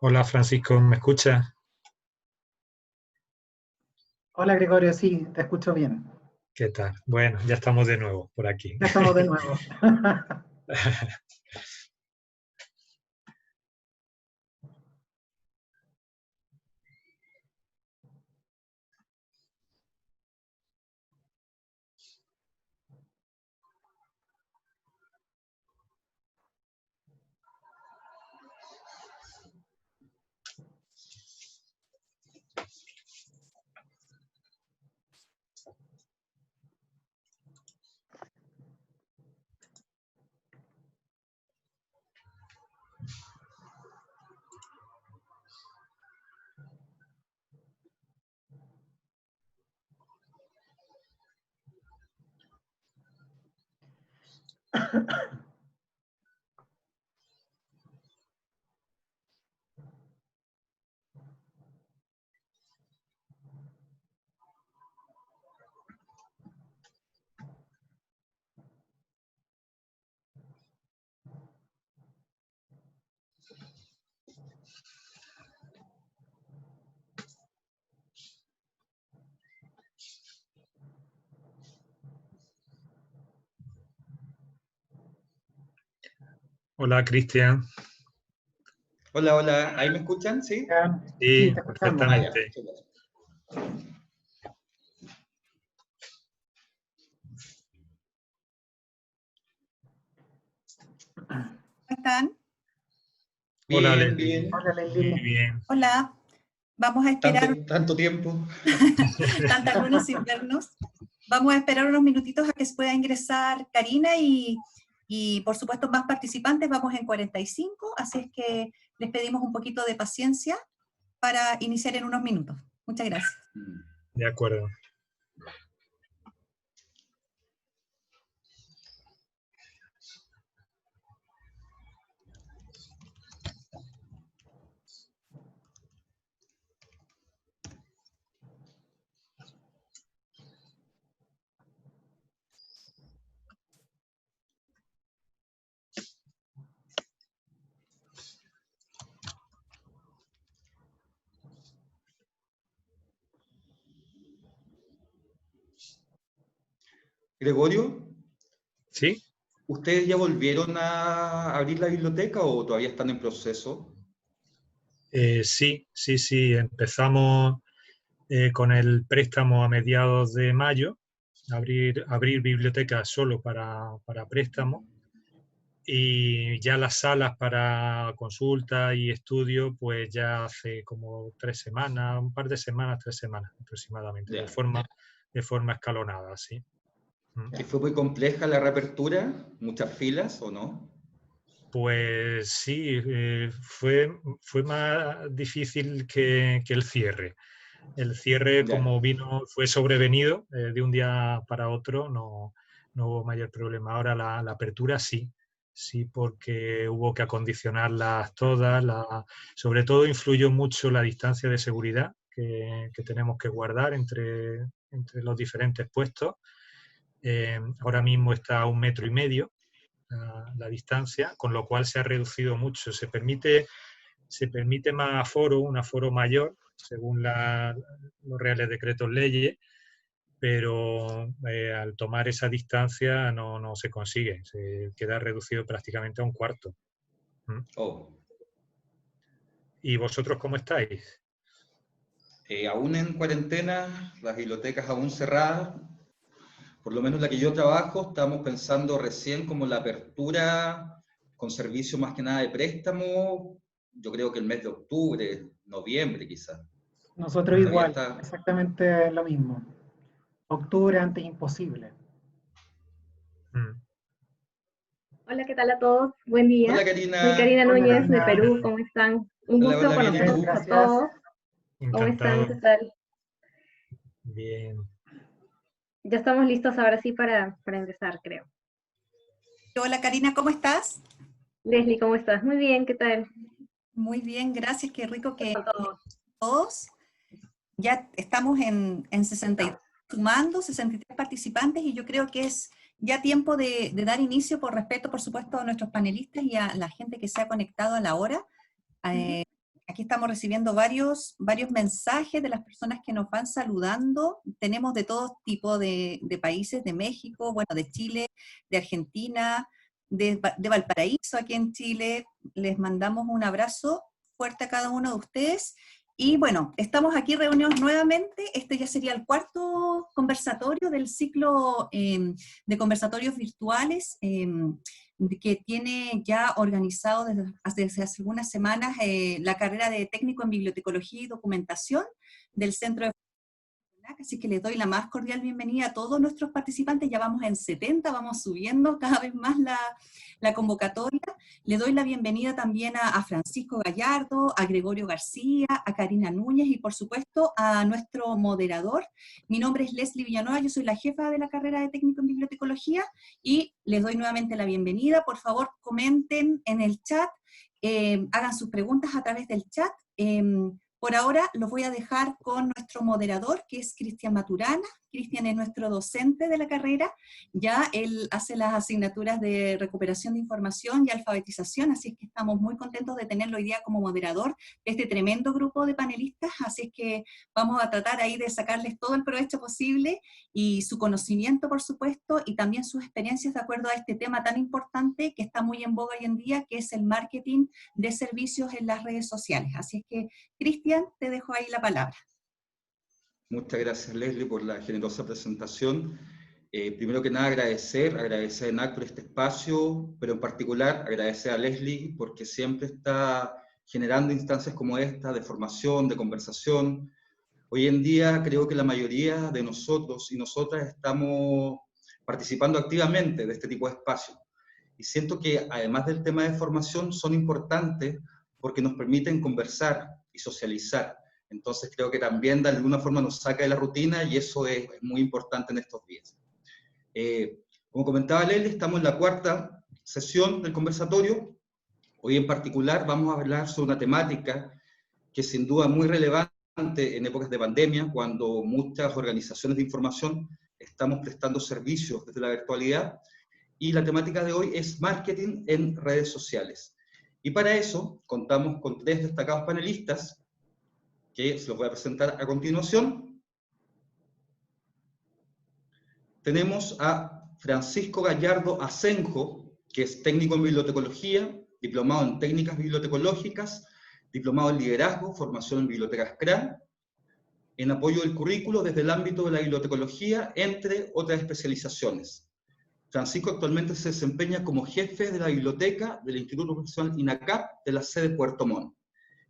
Hola Francisco, ¿me escuchas? Hola Gregorio, sí, te escucho bien. ¿Qué tal? Bueno, ya estamos de nuevo por aquí. Ya estamos de nuevo. Hola Cristian. Hola, hola, ¿ahí me escuchan? ¿Sí? Sí, Sí, te escuchamos. Ah, ya, perfectamente. súper. ¿Cómo están? Hola Bien, Leslie. bien. Hola Muy Leslie. bien. Hola, vamos a esperar Tanto tiempo. tantas lunas sin vernos. Vamos a esperar unos minutitos a que se pueda ingresar Karina y por supuesto más participantes. Vamos en 45, así es que les pedimos un poquito de paciencia para iniciar en unos minutos. Muchas gracias. De acuerdo. Gregorio, ¿Sí? ¿ustedes ya volvieron a abrir la biblioteca o todavía están en proceso? Sí. Empezamos con el préstamo a mediados de mayo, abrir bibliotecas solo para préstamo. Y ya las salas para consulta y estudio, pues ya hace como 3 semanas, un par de semanas, 3 semanas aproximadamente, Ya. de forma escalonada, sí. ¿Y fue muy compleja la reapertura? ¿Muchas filas o no? Pues sí, fue más difícil que el cierre. El cierre, Ya. como fue sobrevenido de un día para otro, no hubo mayor problema. Ahora la apertura sí, porque hubo que acondicionarlas todas. Sobre todo influyó mucho la distancia de seguridad que tenemos que guardar entre los diferentes puestos. Ahora mismo está a 1,5 metros la distancia, con lo cual se ha reducido mucho. Se permite más aforo, un aforo mayor, según los reales decretos leyes, pero al tomar esa distancia no se consigue, se queda reducido prácticamente a un cuarto. ¿Mm? Oh. ¿Y vosotros cómo estáis? Aún en cuarentena, las bibliotecas aún cerradas, por lo menos la que yo trabajo, estamos pensando recién como la apertura con servicio más que nada de préstamo, yo creo que el mes de octubre, noviembre quizás. Nosotros Mm, Todavía igual, está. exactamente lo mismo. Octubre antes imposible. mm. Hola, ¿qué tal a todos? Buen día. Hola Soy Karina. Karina Hola Núñez de Karina, Perú. ¿Cómo están? Un Hola, gusto hola, bien, ¿y bien, conocerlos tú? a gracias. todos. ¿Cómo están? ¿Qué Encantado. tal? Bien. Ya estamos listos ahora sí para empezar, creo. Hola Karina, ¿cómo estás? Leslie, ¿cómo estás? Muy bien, ¿qué tal? Muy bien, gracias, qué rico ¿Qué que tal todos? todos. Ya estamos en 63, sumando 63 participantes y yo creo que es ya tiempo de dar inicio por respeto, por supuesto, a nuestros panelistas y a la gente que se ha conectado a la hora. aquí estamos recibiendo varios mensajes de las personas que nos van saludando. Tenemos de todo tipo de países, de México, bueno, de Chile, de Argentina, de Valparaíso, aquí en Chile. Les mandamos un abrazo fuerte a cada uno de ustedes. Y bueno, estamos aquí reunidos nuevamente. Este ya sería el cuarto conversatorio del ciclo de conversatorios virtuales que tiene ya organizado desde hace algunas semanas la carrera de técnico en bibliotecología y documentación del Centro de... Así que les doy la más cordial bienvenida a todos nuestros participantes. Ya vamos en 70, vamos subiendo cada vez más la convocatoria. Le doy la bienvenida también a Francisco Gallardo, a Gregorio García, a Karina Núñez y por supuesto a nuestro moderador. Mi nombre es Leslie Villanueva, yo soy la jefa de la carrera de técnico en bibliotecología y les doy nuevamente la bienvenida. Por favor, comenten en el chat, hagan sus preguntas a través del chat. Por ahora los voy a dejar con nuestro moderador, que es Cristian Maturana. Cristian es nuestro docente de la carrera, ya él hace las asignaturas de recuperación de información y alfabetización, así es que estamos muy contentos de tenerlo hoy día como moderador de este tremendo grupo de panelistas, así es que vamos a tratar ahí de sacarles todo el provecho posible y su conocimiento, por supuesto, y también sus experiencias de acuerdo a este tema tan importante que está muy en boga hoy en día, que es el marketing de servicios en las redes sociales. Así es que, Cristian, te dejo ahí la palabra. Muchas gracias, Leslie, por la generosa presentación. Primero que nada, agradecer a ENAC por este espacio, pero en particular agradecer a Leslie porque siempre está generando instancias como esta de formación, de conversación. Hoy en día creo que la mayoría de nosotros y nosotras estamos participando activamente de este tipo de espacios. Y siento que además del tema de formación son importantes porque nos permiten conversar y socializar. Entonces creo que también de alguna forma nos saca de la rutina y eso es muy importante en estos días. Como comentaba Leli, estamos en la cuarta sesión del conversatorio. Hoy en particular vamos a hablar sobre una temática que sin duda es muy relevante en épocas de pandemia, cuando muchas organizaciones de información estamos prestando servicios desde la virtualidad. Y la temática de hoy es marketing en redes sociales. Y para eso contamos con tres destacados panelistas que se los voy a presentar a continuación. Tenemos a Francisco Gallardo Asenjo, que es técnico en bibliotecología, diplomado en técnicas bibliotecológicas, diplomado en liderazgo, formación en bibliotecas CRA, en apoyo del currículo desde el ámbito de la bibliotecología, entre otras especializaciones. Francisco actualmente se desempeña como jefe de la biblioteca del Instituto Profesional INACAP de la sede Puerto Montt,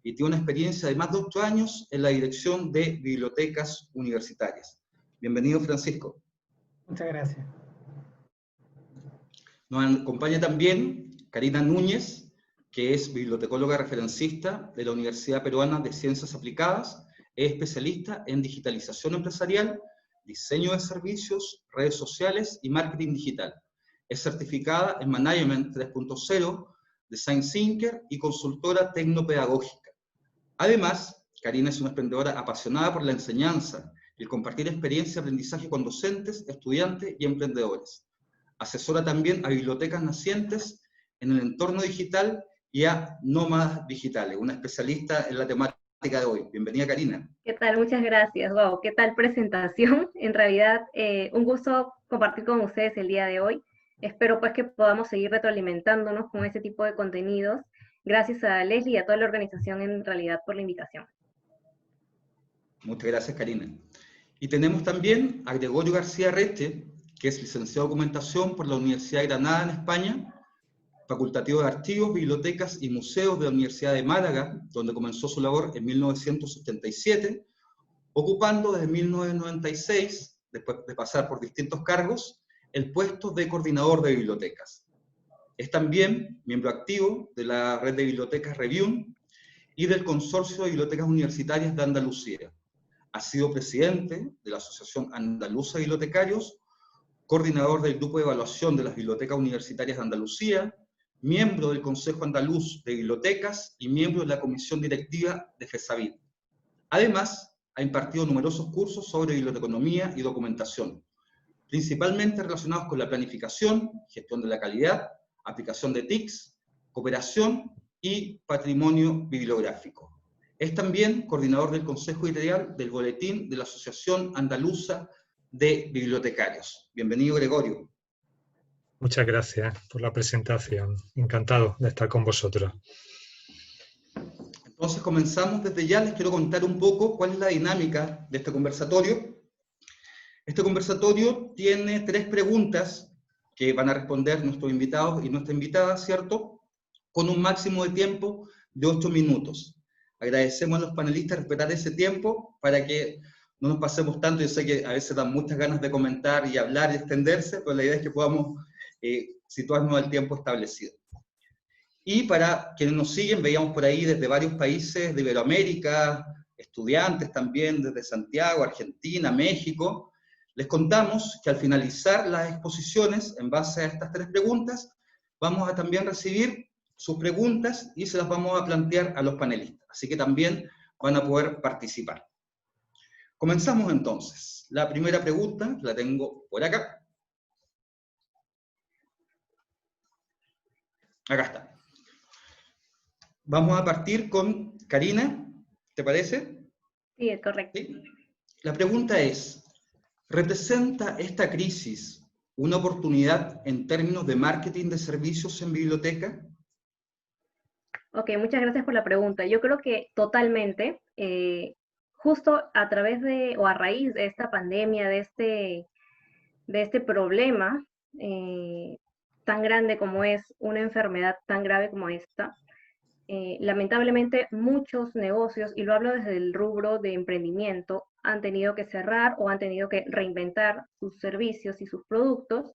y tiene una experiencia de más de 8 años en la dirección de bibliotecas universitarias. Bienvenido, Francisco. Muchas gracias. Nos acompaña también Karina Núñez, que es bibliotecóloga referencista de la Universidad Peruana de Ciencias Aplicadas, es especialista en digitalización empresarial, diseño de servicios, redes sociales y marketing digital. Es certificada en Management 3.0, Design Thinker y consultora tecnopedagógica. Además, Karina es una emprendedora apasionada por la enseñanza y el compartir experiencia y aprendizaje con docentes, estudiantes y emprendedores. Asesora también a bibliotecas nacientes en el entorno digital y a nómadas digitales, una especialista en la temática de hoy. Bienvenida, Karina. ¿Qué tal? Muchas gracias. Wow, ¿qué tal presentación? En realidad, un gusto compartir con ustedes el día de hoy. Espero pues que podamos seguir retroalimentándonos con este tipo de contenidos. Gracias a Leslie y a toda la organización en realidad por la invitación. Muchas gracias, Karina. Y tenemos también a Gregorio García Reche, que es licenciado en documentación por la Universidad de Granada en España, facultativo de archivos, bibliotecas y museos de la Universidad de Málaga, donde comenzó su labor en 1977, ocupando desde 1996, después de pasar por distintos cargos, el puesto de coordinador de bibliotecas. Es también miembro activo de la red de bibliotecas Revium y del Consorcio de Bibliotecas Universitarias de Andalucía. Ha sido presidente de la Asociación Andaluza de Bibliotecarios, coordinador del Grupo de Evaluación de las Bibliotecas Universitarias de Andalucía, miembro del Consejo Andaluz de Bibliotecas y miembro de la Comisión Directiva de FESABID. Además, ha impartido numerosos cursos sobre biblioteconomía y documentación, principalmente relacionados con la planificación, gestión de la calidad, aplicación de TICs, cooperación y patrimonio bibliográfico. Es también coordinador del Consejo Editorial del Boletín de la Asociación Andaluza de Bibliotecarios. Bienvenido, Gregorio. Muchas gracias por la presentación. Encantado de estar con vosotros. Entonces comenzamos desde ya. Les quiero contar un poco cuál es la dinámica de este conversatorio. Este conversatorio tiene 3 preguntas que van a responder nuestros invitados y nuestra invitada, ¿cierto? Con un máximo de tiempo de 8 minutos. Agradecemos a los panelistas respetar ese tiempo para que no nos pasemos tanto. Yo sé que a veces dan muchas ganas de comentar y hablar y extenderse, pero la idea es que podamos situarnos al tiempo establecido. Y para quienes nos siguen, veíamos por ahí desde varios países de Iberoamérica, estudiantes también desde Santiago, Argentina, México. Les contamos que al finalizar las exposiciones, en base a estas 3 preguntas, vamos a también recibir sus preguntas y se las vamos a plantear a los panelistas. Así que también van a poder participar. Comenzamos entonces. La primera pregunta la tengo por acá. Acá está. Vamos a partir con Karina, ¿te parece? Sí, es correcto. ¿Sí? La pregunta es, ¿representa esta crisis una oportunidad en términos de marketing de servicios en biblioteca? Ok, muchas gracias por la pregunta. Yo creo que totalmente, justo a través de, o a raíz de esta pandemia, de este problema tan grande como es una enfermedad tan grave como esta, lamentablemente muchos negocios, y lo hablo desde el rubro de emprendimiento, han tenido que cerrar o han tenido que reinventar sus servicios y sus productos.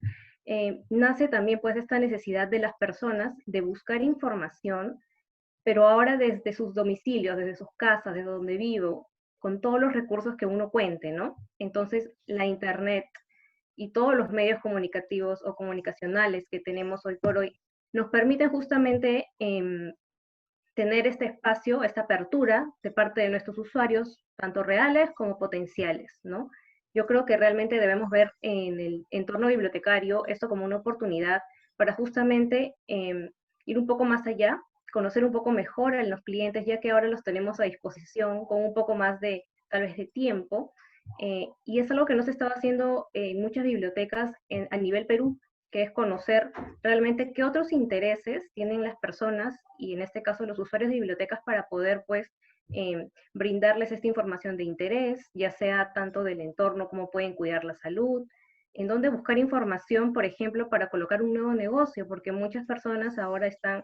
Nace también pues esta necesidad de las personas de buscar información, pero ahora desde sus domicilios, desde sus casas, desde donde vivo, con todos los recursos que uno cuente, ¿no? Entonces la internet y todos los medios comunicativos o comunicacionales que tenemos hoy por hoy nos permiten justamente tener este espacio, esta apertura de parte de nuestros usuarios, tanto reales como potenciales, ¿no? Yo creo que realmente debemos ver en el entorno bibliotecario esto como una oportunidad para justamente ir un poco más allá, conocer un poco mejor a los clientes, ya que ahora los tenemos a disposición con un poco más de, tal vez, de tiempo, y es algo que no se estaba haciendo en muchas bibliotecas a nivel Perú, que es conocer realmente qué otros intereses tienen las personas, y en este caso los usuarios de bibliotecas, para poder pues brindarles esta información de interés, ya sea tanto del entorno como pueden cuidar la salud, en dónde buscar información, por ejemplo, para colocar un nuevo negocio, porque muchas personas ahora están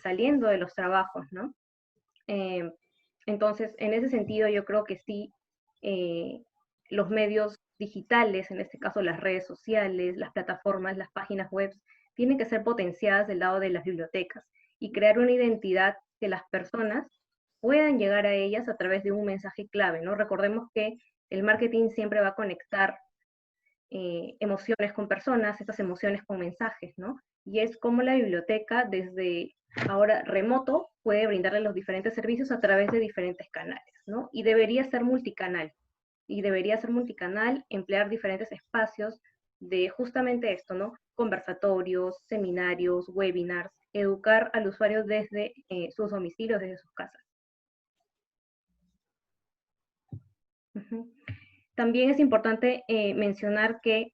saliendo de los trabajos, ¿no? Entonces, en ese sentido, yo creo que sí, los medios digitales, en este caso las redes sociales, las plataformas, las páginas web, tienen que ser potenciadas del lado de las bibliotecas y crear una identidad que las personas puedan llegar a ellas a través de un mensaje clave, ¿no? Recordemos que el marketing siempre va a conectar emociones con personas, estas emociones con mensajes, ¿no? Y es como la biblioteca desde ahora remoto puede brindarle los diferentes servicios a través de diferentes canales, ¿no? Y debería ser multicanal. Emplear diferentes espacios de justamente esto, ¿no? Conversatorios, seminarios, webinars, educar al usuario desde sus domicilios, desde sus casas. También es importante mencionar que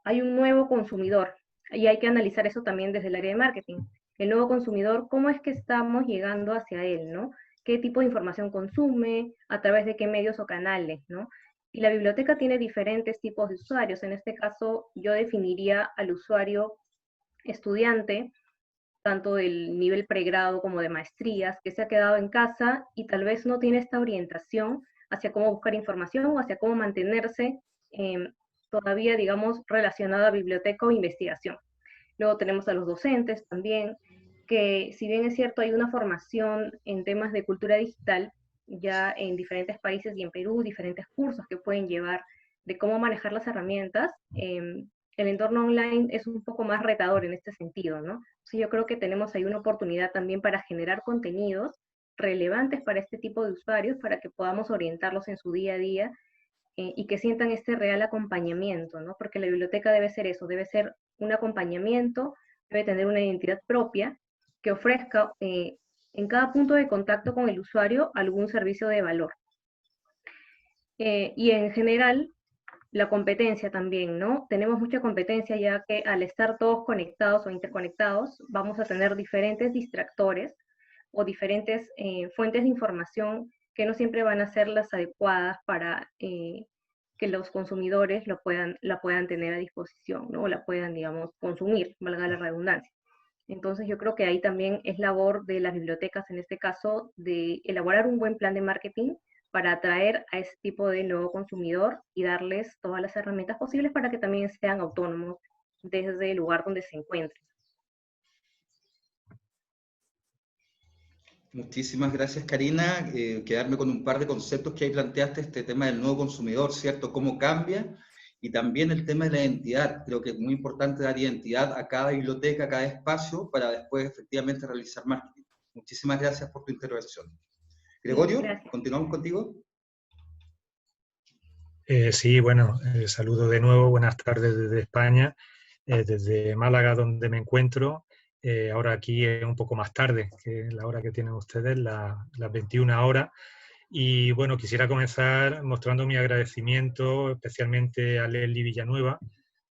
hay un nuevo consumidor, y hay que analizar eso también desde el área de marketing. El nuevo consumidor, ¿cómo es que estamos llegando hacia él, ¿no? ¿Qué tipo de información consume? ¿A través de qué medios o canales, ¿no? Y la biblioteca tiene diferentes tipos de usuarios. En este caso, yo definiría al usuario estudiante, tanto del nivel pregrado como de maestrías, que se ha quedado en casa y tal vez no tiene esta orientación hacia cómo buscar información o hacia cómo mantenerse todavía, digamos, relacionada a biblioteca o investigación. Luego tenemos a los docentes también, que si bien es cierto hay una formación en temas de cultura digital, ya en diferentes países y en Perú, diferentes cursos que pueden llevar de cómo manejar las herramientas, el entorno online es un poco más retador en este sentido, ¿no? Entonces yo creo que tenemos ahí una oportunidad también para generar contenidos relevantes para este tipo de usuarios, para que podamos orientarlos en su día a día y que sientan este real acompañamiento, ¿no? Porque la biblioteca debe ser eso, debe ser un acompañamiento, debe tener una identidad propia que ofrezca en cada punto de contacto con el usuario algún servicio de valor. Y en general, la competencia también, ¿no? Tenemos mucha competencia ya que al estar todos conectados o interconectados, vamos a tener diferentes distractores o diferentes fuentes de información que no siempre van a ser las adecuadas para que los consumidores la puedan tener a disposición, ¿no? O la puedan, digamos, consumir, valga la redundancia. Entonces yo creo que ahí también es labor de las bibliotecas, en este caso, de elaborar un buen plan de marketing para atraer a ese tipo de nuevo consumidor y darles todas las herramientas posibles para que también sean autónomos desde el lugar donde se encuentren. Muchísimas gracias, Karina. Quedarme con un par de conceptos que ahí planteaste, este tema del nuevo consumidor, ¿cierto? Cómo cambia, y también el tema de la identidad. Creo que es muy importante dar identidad a cada biblioteca, a cada espacio, para después efectivamente realizar marketing. Muchísimas gracias por tu intervención. Gregorio, Gracias. ¿continuamos contigo? Sí, bueno, saludo de nuevo, buenas tardes desde España, desde Málaga, donde me encuentro. Ahora aquí es un poco más tarde que la hora que tienen ustedes, las 21 horas. Y bueno, quisiera comenzar mostrando mi agradecimiento especialmente a Leslie Villanueva,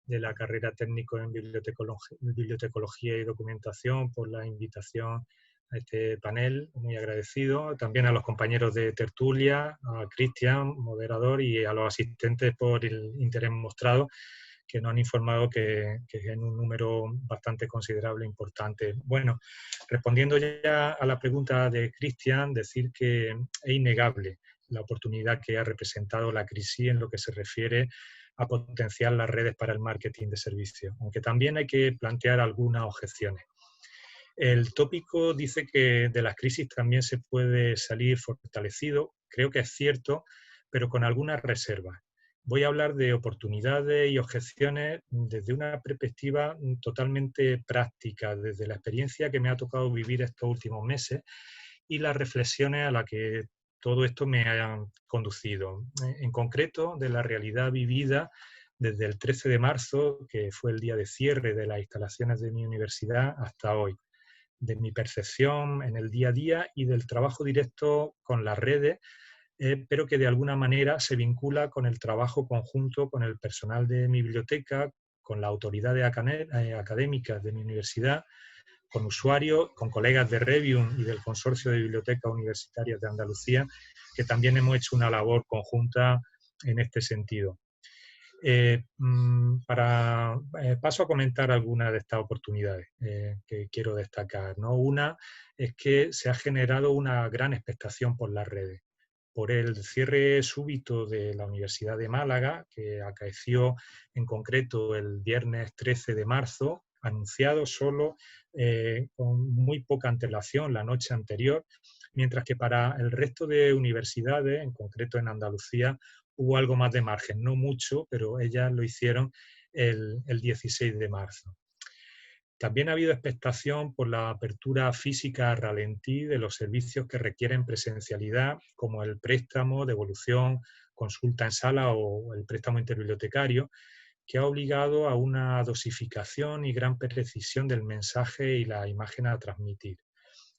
de la carrera técnico en bibliotecología y documentación, por la invitación a este panel, muy agradecido. También a los compañeros de tertulia, a Cristian, moderador, y a los asistentes por el interés mostrado, que nos han informado que es un número bastante considerable, importante. Bueno, respondiendo ya a la pregunta de Cristian, decir que es innegable la oportunidad que ha representado la crisis en lo que se refiere a potenciar las redes para el marketing de servicios, aunque también hay que plantear algunas objeciones. El tópico dice que de las crisis también se puede salir fortalecido. Creo que es cierto, pero con algunas reservas. Voy a hablar de oportunidades y objeciones desde una perspectiva totalmente práctica, desde la experiencia que me ha tocado vivir estos últimos meses y las reflexiones a las que todo esto me ha conducido. En concreto, de la realidad vivida desde el 13 de marzo, que fue el día de cierre de las instalaciones de mi universidad, hasta hoy. De mi percepción en el día a día y del trabajo directo con las redes, pero que de alguna manera se vincula con el trabajo conjunto con el personal de mi biblioteca, con las autoridades académicas de mi universidad, con usuarios, con colegas de Revium y del Consorcio de Bibliotecas Universitarias de Andalucía, que también hemos hecho una labor conjunta en este sentido. Paso a comentar algunas de estas oportunidades que quiero destacar, ¿no? Una es que se ha generado una gran expectación por las redes, por el cierre súbito de la Universidad de Málaga, que acaeció en concreto el viernes 13 de marzo, anunciado solo con muy poca antelación la noche anterior, mientras que para el resto de universidades, en concreto en Andalucía, hubo algo más de margen, no mucho, pero ellas lo hicieron el 16 de marzo. También ha habido expectación por la apertura física a ralentí de los servicios que requieren presencialidad, como el préstamo, devolución, consulta en sala o el préstamo interbibliotecario, que ha obligado a una dosificación y gran precisión del mensaje y la imagen a transmitir,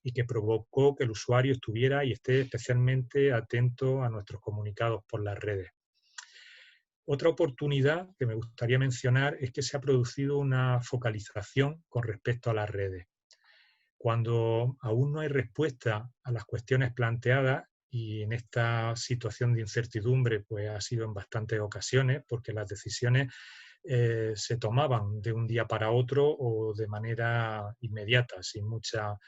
y que provocó que el usuario estuviera y esté especialmente atento a nuestros comunicados por las redes. Otra oportunidad que me gustaría mencionar es que se ha producido una focalización con respecto a las redes. Cuando aún no hay respuesta a las cuestiones planteadas, y en esta situación de incertidumbre pues ha sido en bastantes ocasiones, porque las decisiones se tomaban de un día para otro o de manera inmediata, sin mucha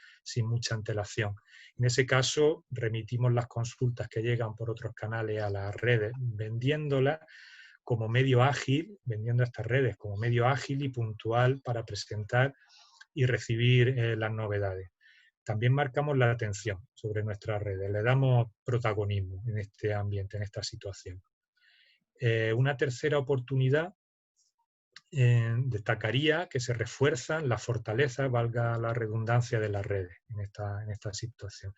antelación. En ese caso, remitimos las consultas que llegan por otros canales a las redes, vendiéndolas como medio ágil, vendiendo estas redes como medio ágil y puntual para presentar y recibir las novedades. También marcamos la atención sobre nuestras redes, le damos protagonismo en este ambiente, en esta situación. Una tercera oportunidad, destacaría que se refuerzan las fortalezas, valga la redundancia, de las redes en esta situación.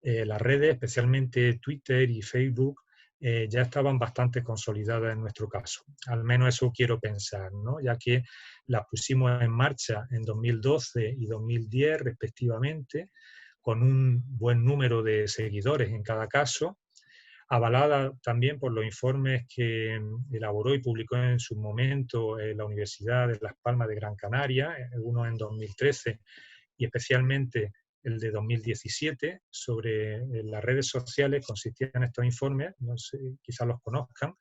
Las redes, especialmente Twitter y Facebook, ya estaban bastante consolidadas en nuestro caso. Al menos eso quiero pensar, ¿no? Ya que las pusimos en marcha en 2012 y 2010 respectivamente, con un buen número de seguidores en cada caso, avalada también por los informes que elaboró y publicó en su momento la Universidad de Las Palmas de Gran Canaria, uno en 2013 y especialmente el de 2017, sobre las redes sociales. Consistían en estos informes, no sé, quizás los conozcan,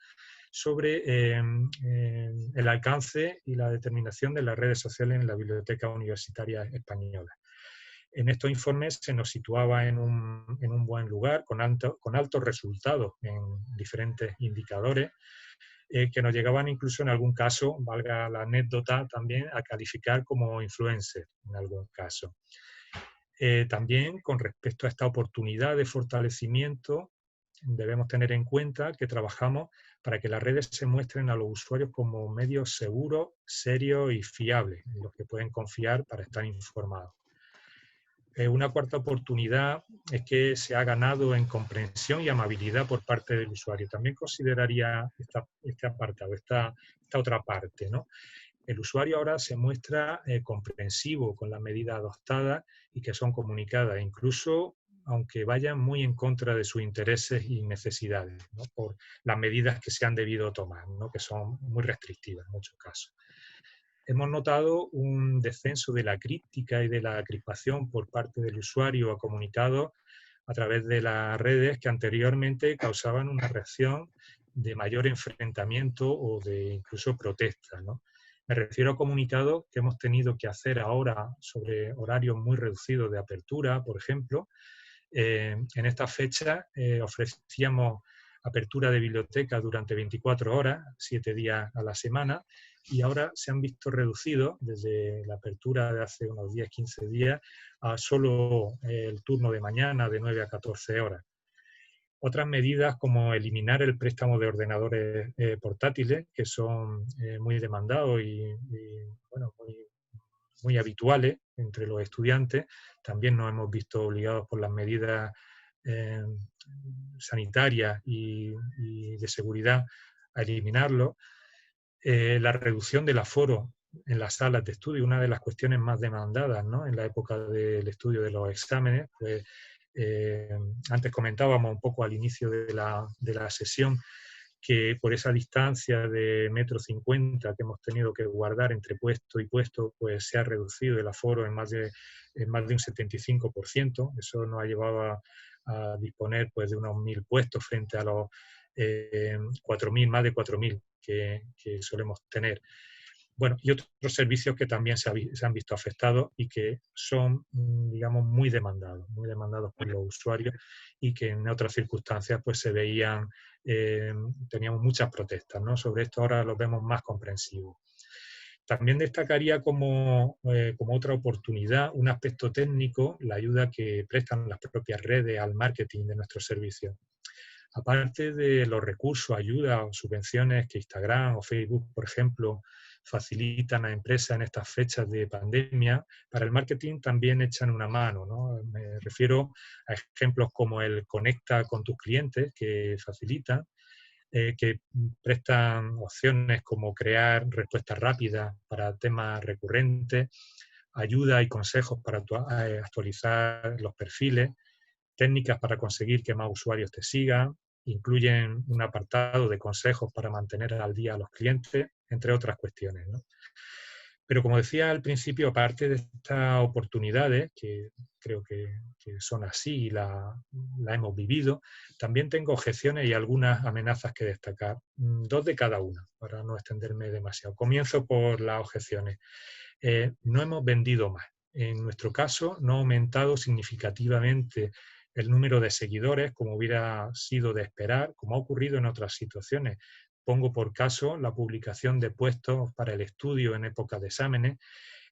sobre el alcance y la determinación de las redes sociales en la Biblioteca Universitaria Española. En estos informes se nos situaba en un buen lugar, con altos resultados en diferentes indicadores, que nos llegaban incluso en algún caso, valga la anécdota también, a calificar como influencer en algún caso. También con respecto a esta oportunidad de fortalecimiento, debemos tener en cuenta que trabajamos para que las redes se muestren a los usuarios como medios seguros, serios y fiables, en los que pueden confiar para estar informados. Una cuarta oportunidad es que se ha ganado en comprensión y amabilidad por parte del usuario. También consideraría este apartado, esta otra parte, ¿no? El usuario ahora se muestra comprensivo con las medidas adoptadas y que son comunicadas, incluso aunque vayan muy en contra de sus intereses y necesidades, ¿no? Por las medidas que se han debido tomar, ¿no? Que son muy restrictivas en muchos casos. Hemos notado un descenso de la crítica y de la crispación por parte del usuario a comunicados a través de las redes que anteriormente causaban una reacción de mayor enfrentamiento o de incluso protesta, ¿no? Me refiero a comunicados que hemos tenido que hacer ahora sobre horarios muy reducidos de apertura, por ejemplo. En esta fecha ofrecíamos apertura de biblioteca durante 24 horas, 7 días a la semana, y ahora se han visto reducidos desde la apertura de hace unos 10-15 días a solo el turno de mañana de 9 a 14 horas. Otras medidas como eliminar el préstamo de ordenadores portátiles, que son muy demandados y bueno, muy habituales entre los estudiantes, también nos hemos visto obligados por las medidas sanitarias y de seguridad a eliminarlo. La reducción del aforo en las salas de estudio, una de las cuestiones más demandadas, ¿no? En la época del estudio de los exámenes, pues antes comentábamos un poco al inicio de la sesión que por esa distancia de 1,50 m que hemos tenido que guardar entre puesto y puesto, pues se ha reducido el aforo en más de un 75%. Eso nos ha llevado a disponer pues, de unos 1.000 puestos frente a los 4.000, más de 4.000 que solemos tener. Bueno, y otros servicios que también se han visto afectados y que son, digamos, muy demandados por los usuarios y que en otras circunstancias pues se veían, teníamos muchas protestas, ¿no? Sobre esto ahora los vemos más comprensivos. También destacaría como otra oportunidad un aspecto técnico, la ayuda que prestan las propias redes al marketing de nuestros servicios. Aparte de los recursos, ayudas o subvenciones que Instagram o Facebook, por ejemplo, facilitan a empresas en estas fechas de pandemia, para el marketing también echan una mano, ¿no? Me refiero a ejemplos como el Conecta con tus clientes, que facilitan, que prestan opciones como crear respuestas rápidas para temas recurrentes, ayuda y consejos para actualizar los perfiles, técnicas para conseguir que más usuarios te sigan, incluyen un apartado de consejos para mantener al día a los clientes, entre otras cuestiones, ¿no? Pero como decía al principio, aparte de estas oportunidades, que creo que son así y la hemos vivido, también tengo objeciones y algunas amenazas que destacar. 2 de cada una, para no extenderme demasiado. Comienzo por las objeciones. No hemos vendido más. En nuestro caso, no ha aumentado significativamente el número de seguidores, como hubiera sido de esperar, como ha ocurrido en otras situaciones. Pongo por caso la publicación de puestos para el estudio en época de exámenes,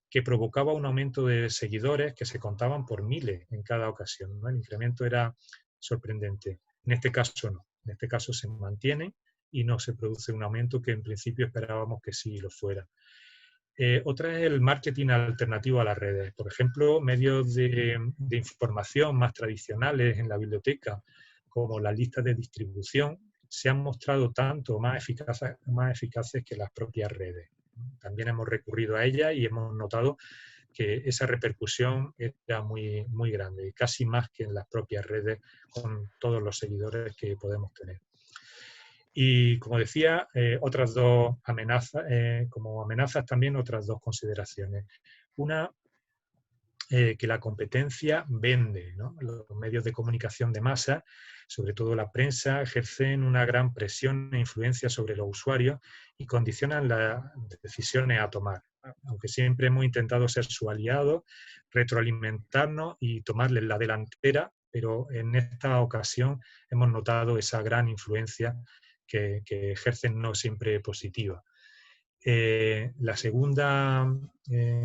que provocaba un aumento de seguidores que se contaban por miles en cada ocasión, ¿no? El incremento era sorprendente. En este caso no. En este caso se mantiene y no se produce un aumento que en principio esperábamos que sí lo fuera. Otra es el marketing alternativo a las redes. Por ejemplo, medios de información más tradicionales en la biblioteca, como las listas de distribución, se han mostrado tanto más eficaces que las propias redes. También hemos recurrido a ellas y hemos notado que esa repercusión era muy, muy grande, casi más que en las propias redes con todos los seguidores que podemos tener. Y como decía, otras dos amenazas, como amenazas también otras dos consideraciones. Una, que la competencia vende, ¿no? Los medios de comunicación de masa, sobre todo la prensa, ejercen una gran presión e influencia sobre los usuarios y condicionan las decisiones a tomar. Aunque siempre hemos intentado ser su aliado, retroalimentarnos y tomarles la delantera, pero en esta ocasión hemos notado esa gran influencia que ejercen no siempre positiva. La segunda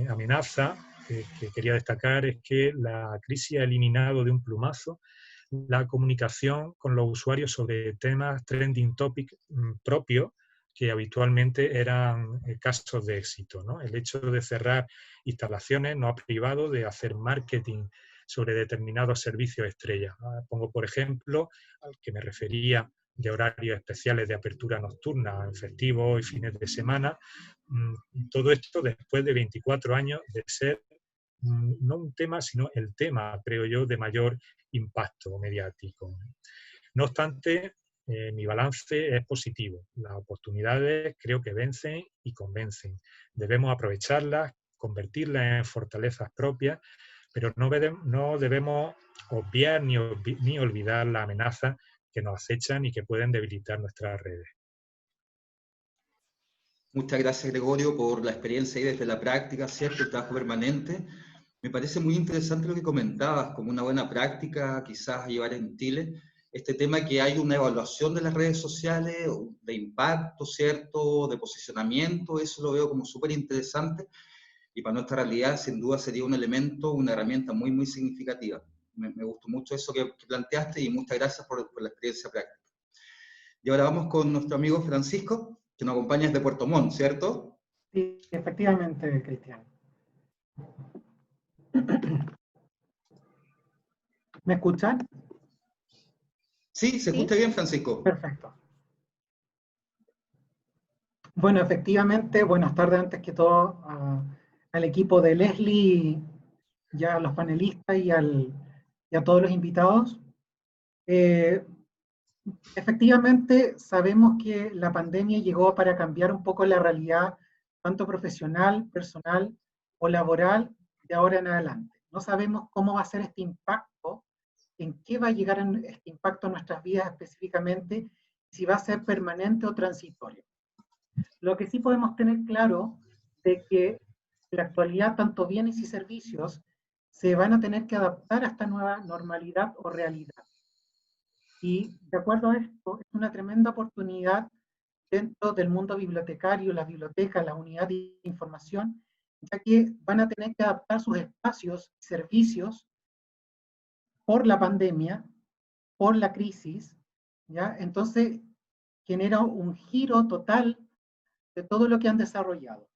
amenaza que quería destacar es que la crisis ha eliminado de un plumazo la comunicación con los usuarios sobre temas trending topic propios que habitualmente eran casos de éxito, ¿no? El hecho de cerrar instalaciones no ha privado de hacer marketing sobre determinados servicios estrella. Pongo, por ejemplo, al que me refería de horarios especiales de apertura nocturna en festivos y fines de semana. Todo esto después de 24 años de ser no un tema, sino el tema, creo yo, de mayor impacto mediático. No obstante, mi balance es positivo. Las oportunidades creo que vencen y convencen. Debemos aprovecharlas, convertirlas en fortalezas propias, pero no debemos obviar ni olvidar las amenazas que nos acechan y que pueden debilitar nuestras redes. Muchas gracias, Gregorio, por la experiencia y desde la práctica, ¿cierto? El trabajo permanente. Me parece muy interesante lo que comentabas, como una buena práctica quizás a llevar en Chile, este tema que hay una evaluación de las redes sociales, de impacto, ¿cierto? De posicionamiento, eso lo veo como súper interesante y para nuestra realidad sin duda sería un elemento, una herramienta muy, muy significativa. Me gustó mucho eso que planteaste y muchas gracias por la experiencia práctica. Y ahora vamos con nuestro amigo Francisco, que nos acompaña desde Puerto Montt, ¿cierto? Sí, efectivamente, Cristian. ¿Me escuchan? Sí, se escucha bien, Francisco. Perfecto. Bueno, efectivamente, buenas tardes antes que todo al equipo de Leslie, ya a los panelistas y a todos los invitados. Efectivamente, sabemos que la pandemia llegó para cambiar un poco la realidad, tanto profesional, personal o laboral, de ahora en adelante. No sabemos cómo va a ser este impacto, en qué va a llegar este impacto en nuestras vidas específicamente, si va a ser permanente o transitorio. Lo que sí podemos tener claro de que en la actualidad tanto bienes y servicios se van a tener que adaptar a esta nueva normalidad o realidad. Y de acuerdo a esto, es una tremenda oportunidad dentro del mundo bibliotecario, las bibliotecas, la unidad de información, ya que van a tener que adaptar sus espacios y servicios por la pandemia, por la crisis, ¿ya? Entonces genera un giro total de todo lo que han desarrollado,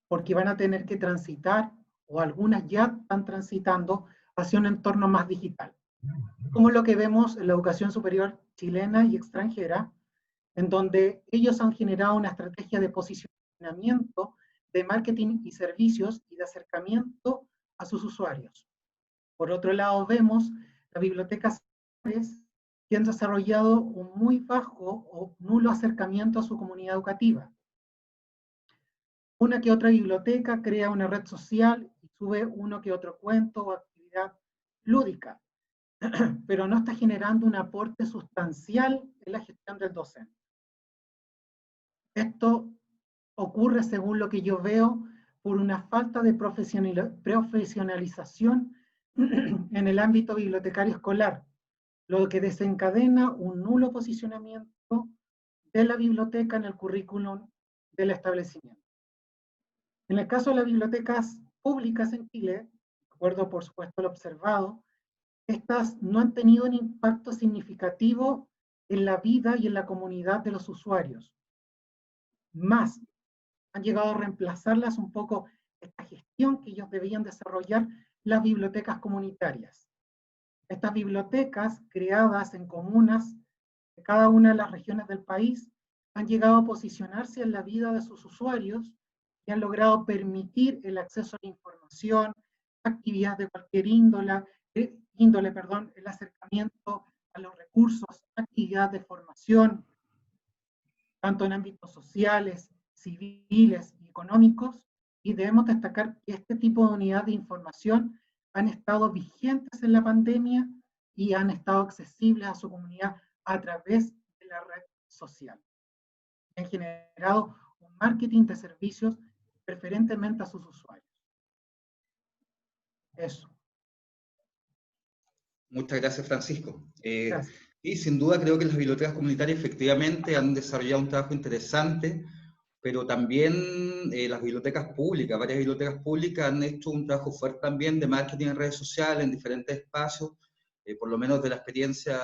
porque van a tener que transitar, o algunas ya están transitando, hacia un entorno más digital. Como lo que vemos en la educación superior chilena y extranjera, en donde ellos han generado una estrategia de posicionamiento, de marketing y servicios y de acercamiento a sus usuarios. Por otro lado, vemos las bibliotecas que han desarrollado un muy bajo o nulo acercamiento a su comunidad educativa. Una que otra biblioteca crea una red social y sube uno que otro cuento o actividad lúdica, pero no está generando un aporte sustancial en la gestión del docente. Esto ocurre, según lo que yo veo, por una falta de profesionalización en el ámbito bibliotecario escolar, lo que desencadena un nulo posicionamiento de la biblioteca en el currículum del establecimiento. En el caso de las bibliotecas públicas en Chile, de acuerdo por supuesto al observado, estas no han tenido un impacto significativo en la vida y en la comunidad de los usuarios. Más, han llegado a reemplazarlas un poco esta gestión que ellos debían desarrollar las bibliotecas comunitarias. Estas bibliotecas creadas en comunas de cada una de las regiones del país han llegado a posicionarse en la vida de sus usuarios y han logrado permitir el acceso a la información, actividades de cualquier índole, el acercamiento a los recursos, actividades de formación, tanto en ámbitos sociales, civiles y económicos, y debemos destacar que este tipo de unidades de información han estado vigentes en la pandemia y han estado accesibles a su comunidad a través de la red social. Han generado un marketing de servicios preferentemente a sus usuarios. Eso. Muchas gracias, Francisco. Gracias. Y sin duda creo que las bibliotecas comunitarias efectivamente han desarrollado un trabajo interesante, pero también las bibliotecas públicas, varias bibliotecas públicas han hecho un trabajo fuerte también de marketing en redes sociales, en diferentes espacios, por lo menos de la experiencia,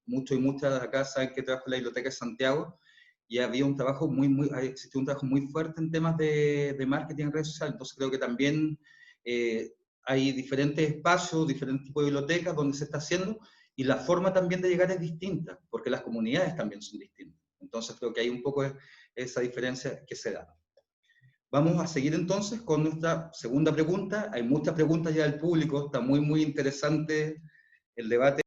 muchos y muchas de acá saben que trabajo en la Biblioteca de Santiago, y había un trabajo existió un trabajo muy fuerte en temas de marketing en redes sociales, entonces creo que también hay diferentes espacios, diferentes tipos de bibliotecas donde se está haciendo, y la forma también de llegar es distinta, porque las comunidades también son distintas. Entonces creo que hay un poco esa diferencia que se da. Vamos a seguir entonces con nuestra segunda pregunta. Hay muchas preguntas ya del público, está muy interesante el debate.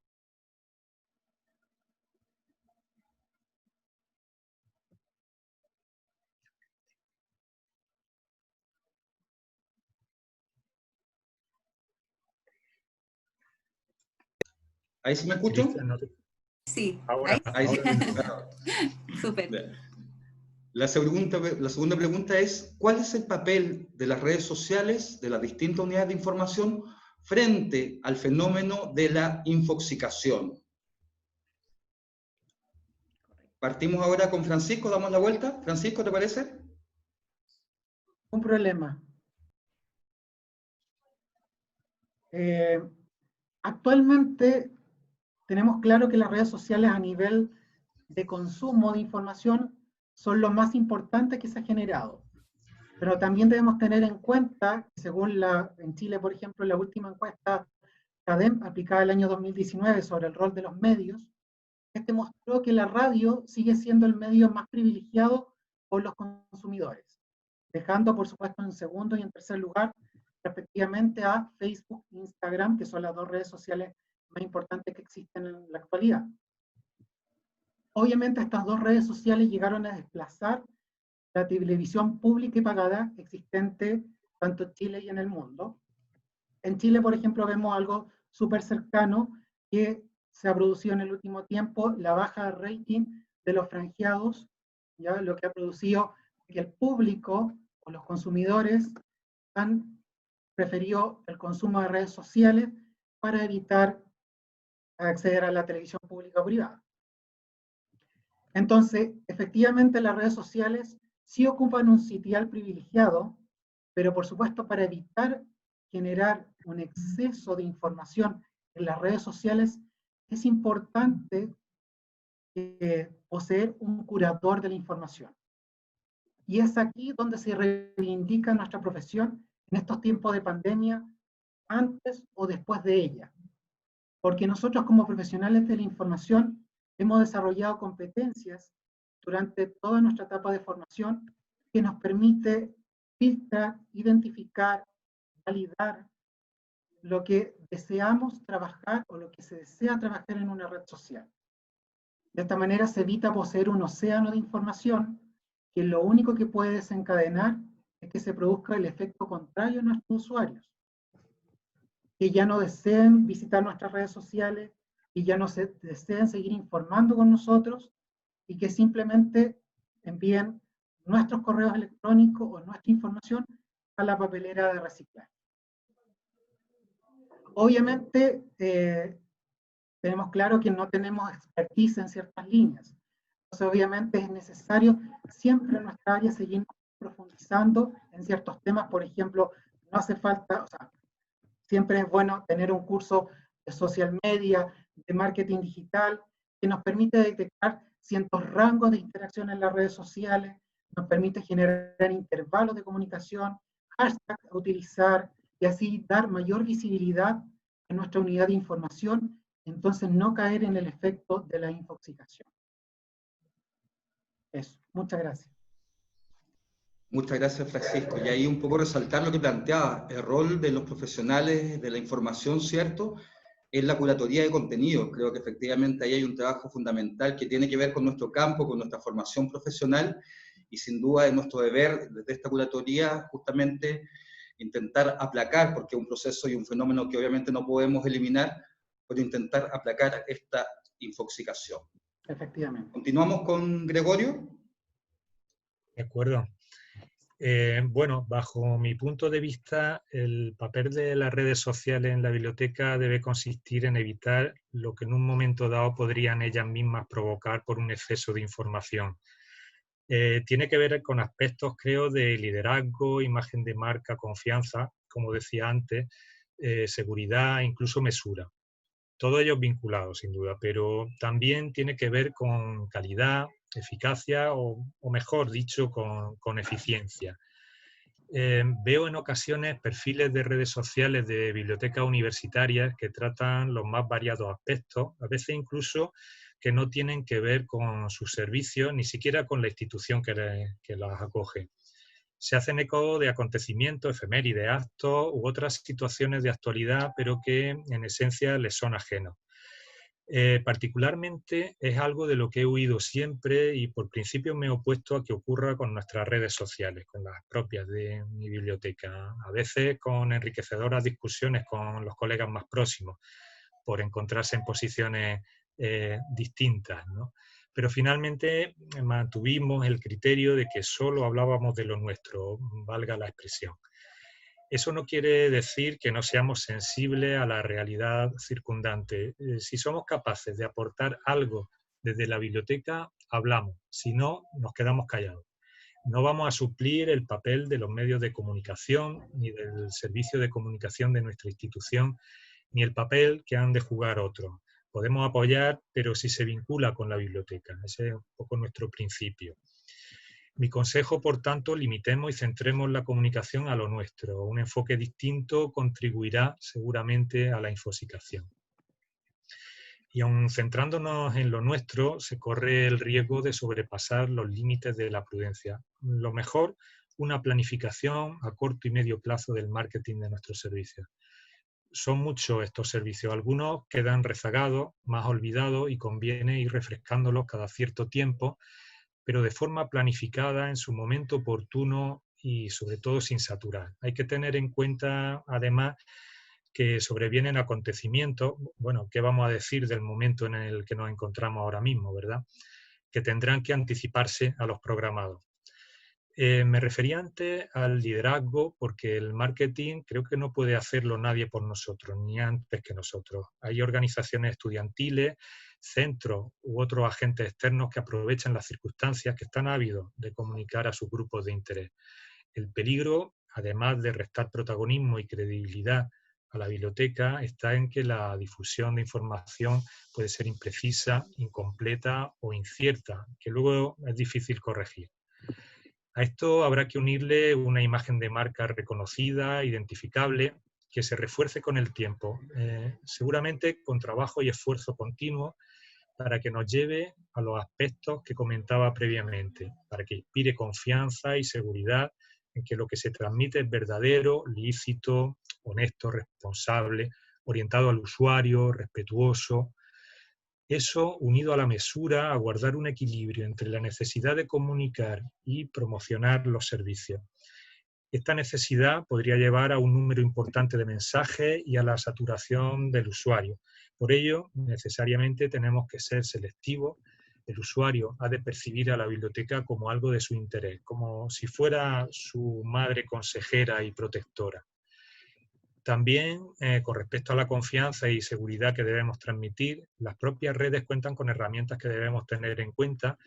¿Ahí sí me escucho? Sí, ahora. Súper. La segunda pregunta es, ¿cuál es el papel de las redes sociales, de las distintas unidades de información, frente al fenómeno de la infoxicación? Partimos ahora con Francisco, damos la vuelta. Francisco, ¿te parece? Un problema. Actualmente tenemos claro que las redes sociales a nivel de consumo de información son lo más importante que se ha generado. Pero también debemos tener en cuenta, según en Chile, por ejemplo, la última encuesta CADEM aplicada el año 2019 sobre el rol de los medios, este mostró que la radio sigue siendo el medio más privilegiado por los consumidores, dejando por supuesto en segundo y en tercer lugar respectivamente a Facebook e Instagram, que son las dos redes sociales más importantes que existen en la actualidad. Obviamente estas dos redes sociales llegaron a desplazar la televisión pública y pagada existente tanto en Chile y en el mundo. En Chile, por ejemplo, vemos algo súper cercano que se ha producido en el último tiempo, la baja de rating de los franqueados, ¿ya? Lo que ha producido que el público o los consumidores han preferido el consumo de redes sociales para evitar acceder a la televisión pública o privada. Entonces, efectivamente las redes sociales sí ocupan un sitial privilegiado, pero por supuesto para evitar generar un exceso de información en las redes sociales, es importante poseer un curador de la información. Y es aquí donde se reivindica nuestra profesión en estos tiempos de pandemia, antes o después de ella. Porque nosotros como profesionales de la información hemos desarrollado competencias durante toda nuestra etapa de formación que nos permite filtrar, identificar, validar lo que deseamos trabajar o lo que se desea trabajar en una red social. De esta manera se evita poseer un océano de información que lo único que puede desencadenar es que se produzca el efecto contrario en nuestros usuarios, que ya no deseen visitar nuestras redes sociales y ya no deseen seguir informando con nosotros y que simplemente envíen nuestros correos electrónicos o nuestra información a la papelera de reciclaje. Obviamente, tenemos claro que no tenemos expertise en ciertas líneas. Entonces, obviamente, es necesario siempre en nuestra área seguir profundizando en ciertos temas. Por ejemplo, no hace falta, o sea, siempre es bueno tener un curso de social media, de marketing digital, que nos permite detectar ciertos rangos de interacción en las redes sociales, nos permite generar intervalos de comunicación, hashtags a utilizar, y así dar mayor visibilidad a nuestra unidad de información, entonces no caer en el efecto de la infoxicación. Eso, muchas gracias. Muchas gracias, Francisco. Y ahí un poco resaltar lo que planteaba, el rol de los profesionales de la información, ¿cierto?, es la curatoría de contenidos. Creo que efectivamente ahí hay un trabajo fundamental que tiene que ver con nuestro campo, con nuestra formación profesional, y sin duda es nuestro deber desde esta curatoría justamente intentar aplacar, porque es un proceso y un fenómeno que obviamente no podemos eliminar, pero intentar aplacar esta infoxicación. Efectivamente. Continuamos con Gregorio. De acuerdo. Bueno, bajo mi punto de vista, el papel de las redes sociales en la biblioteca debe consistir en evitar lo que en un momento dado podrían ellas mismas provocar por un exceso de información. Tiene que ver con aspectos, creo, de liderazgo, imagen de marca, confianza, como decía antes, seguridad, incluso mesura. Todos ellos vinculados, sin duda, pero también tiene que ver con calidad, eficacia o mejor dicho, con eficiencia. Veo en ocasiones perfiles de redes sociales de bibliotecas universitarias que tratan los más variados aspectos, a veces incluso que no tienen que ver con sus servicios, ni siquiera con la institución que las acoge. Se hacen eco de acontecimientos, efemérides, actos u otras situaciones de actualidad, pero que en esencia les son ajenos. Particularmente es algo de lo que he huido siempre y por principio me he opuesto a que ocurra con nuestras redes sociales, con las propias de mi biblioteca, a veces con enriquecedoras discusiones con los colegas más próximos, por encontrarse en posiciones distintas, ¿no? Pero finalmente mantuvimos el criterio de que solo hablábamos de lo nuestro, valga la expresión. Eso no quiere decir que no seamos sensibles a la realidad circundante. Si somos capaces de aportar algo desde la biblioteca, hablamos. Si no, nos quedamos callados. No vamos a suplir el papel de los medios de comunicación, ni del servicio de comunicación de nuestra institución, ni el papel que han de jugar otros. Podemos apoyar, pero si se vincula con la biblioteca. Ese es un poco nuestro principio. Mi consejo, por tanto, limitemos y centremos la comunicación a lo nuestro. Un enfoque distinto contribuirá seguramente a la infoxicación. Y aun centrándonos en lo nuestro, se corre el riesgo de sobrepasar los límites de la prudencia. Lo mejor, una planificación a corto y medio plazo del marketing de nuestros servicios. Son muchos estos servicios, algunos quedan rezagados, más olvidados y conviene ir refrescándolos cada cierto tiempo, pero de forma planificada, en su momento oportuno y sobre todo sin saturar. Hay que tener en cuenta, además, que sobrevienen acontecimientos, bueno, ¿qué vamos a decir del momento en el que nos encontramos ahora mismo, verdad? Que tendrán que anticiparse a los programados. Me refería antes al liderazgo porque el marketing creo que no puede hacerlo nadie por nosotros, ni antes que nosotros. Hay organizaciones estudiantiles, centros u otros agentes externos que aprovechan las circunstancias, que están ávidos de comunicar a sus grupos de interés. El peligro, además de restar protagonismo y credibilidad a la biblioteca, está en que la difusión de información puede ser imprecisa, incompleta o incierta, que luego es difícil corregir. A esto habrá que unirle una imagen de marca reconocida, identificable, que se refuerce con el tiempo, seguramente con trabajo y esfuerzo continuo para que nos lleve a los aspectos que comentaba previamente, para que inspire confianza y seguridad en que lo que se transmite es verdadero, lícito, honesto, responsable, orientado al usuario, respetuoso. Eso, unido a la mesura, a guardar un equilibrio entre la necesidad de comunicar y promocionar los servicios. Esta necesidad podría llevar a un número importante de mensajes y a la saturación del usuario. Por ello, necesariamente tenemos que ser selectivos. El usuario ha de percibir a la biblioteca como algo de su interés, como si fuera su madre consejera y protectora. También, con respecto a la confianza y seguridad que debemos transmitir, las propias redes cuentan con herramientas que debemos tener en cuenta,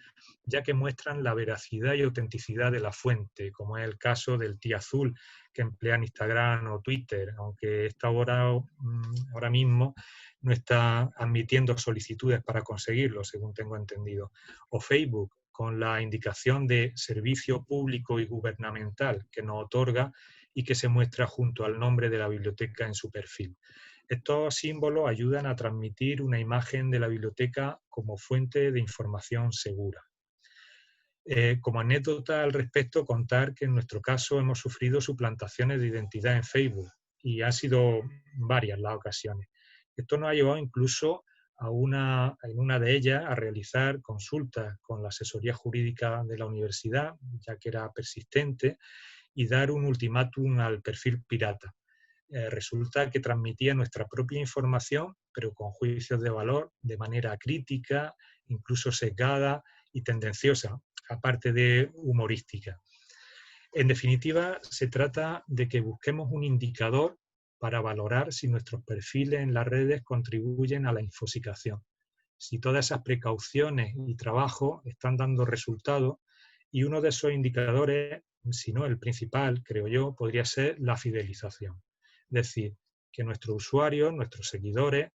ya que muestran la veracidad y autenticidad de la fuente, como es el caso del Tía Azul, que emplean Instagram o Twitter, aunque esta ahora mismo no está admitiendo solicitudes para conseguirlo, según tengo entendido. O Facebook, con la indicación de servicio público y gubernamental que nos otorga y que se muestra junto al nombre de la biblioteca en su perfil. Estos símbolos ayudan a transmitir una imagen de la biblioteca como fuente de información segura. Como anécdota al respecto, contar que en nuestro caso hemos sufrido suplantaciones de identidad en Facebook y han sido varias las ocasiones. Esto nos ha llevado incluso en una de ellas a realizar consultas con la asesoría jurídica de la universidad, ya que era persistente, y dar un ultimátum al perfil pirata. Resulta que transmitía nuestra propia información, pero con juicios de valor, de manera crítica, incluso sesgada y tendenciosa, aparte de humorística. En definitiva, se trata de que busquemos un indicador para valorar si nuestros perfiles en las redes contribuyen a la infosicación, si todas esas precauciones y trabajo están dando resultados, y uno de esos indicadores, si no el principal, creo yo, podría ser la fidelización. Es decir, que nuestros usuarios, nuestros seguidores,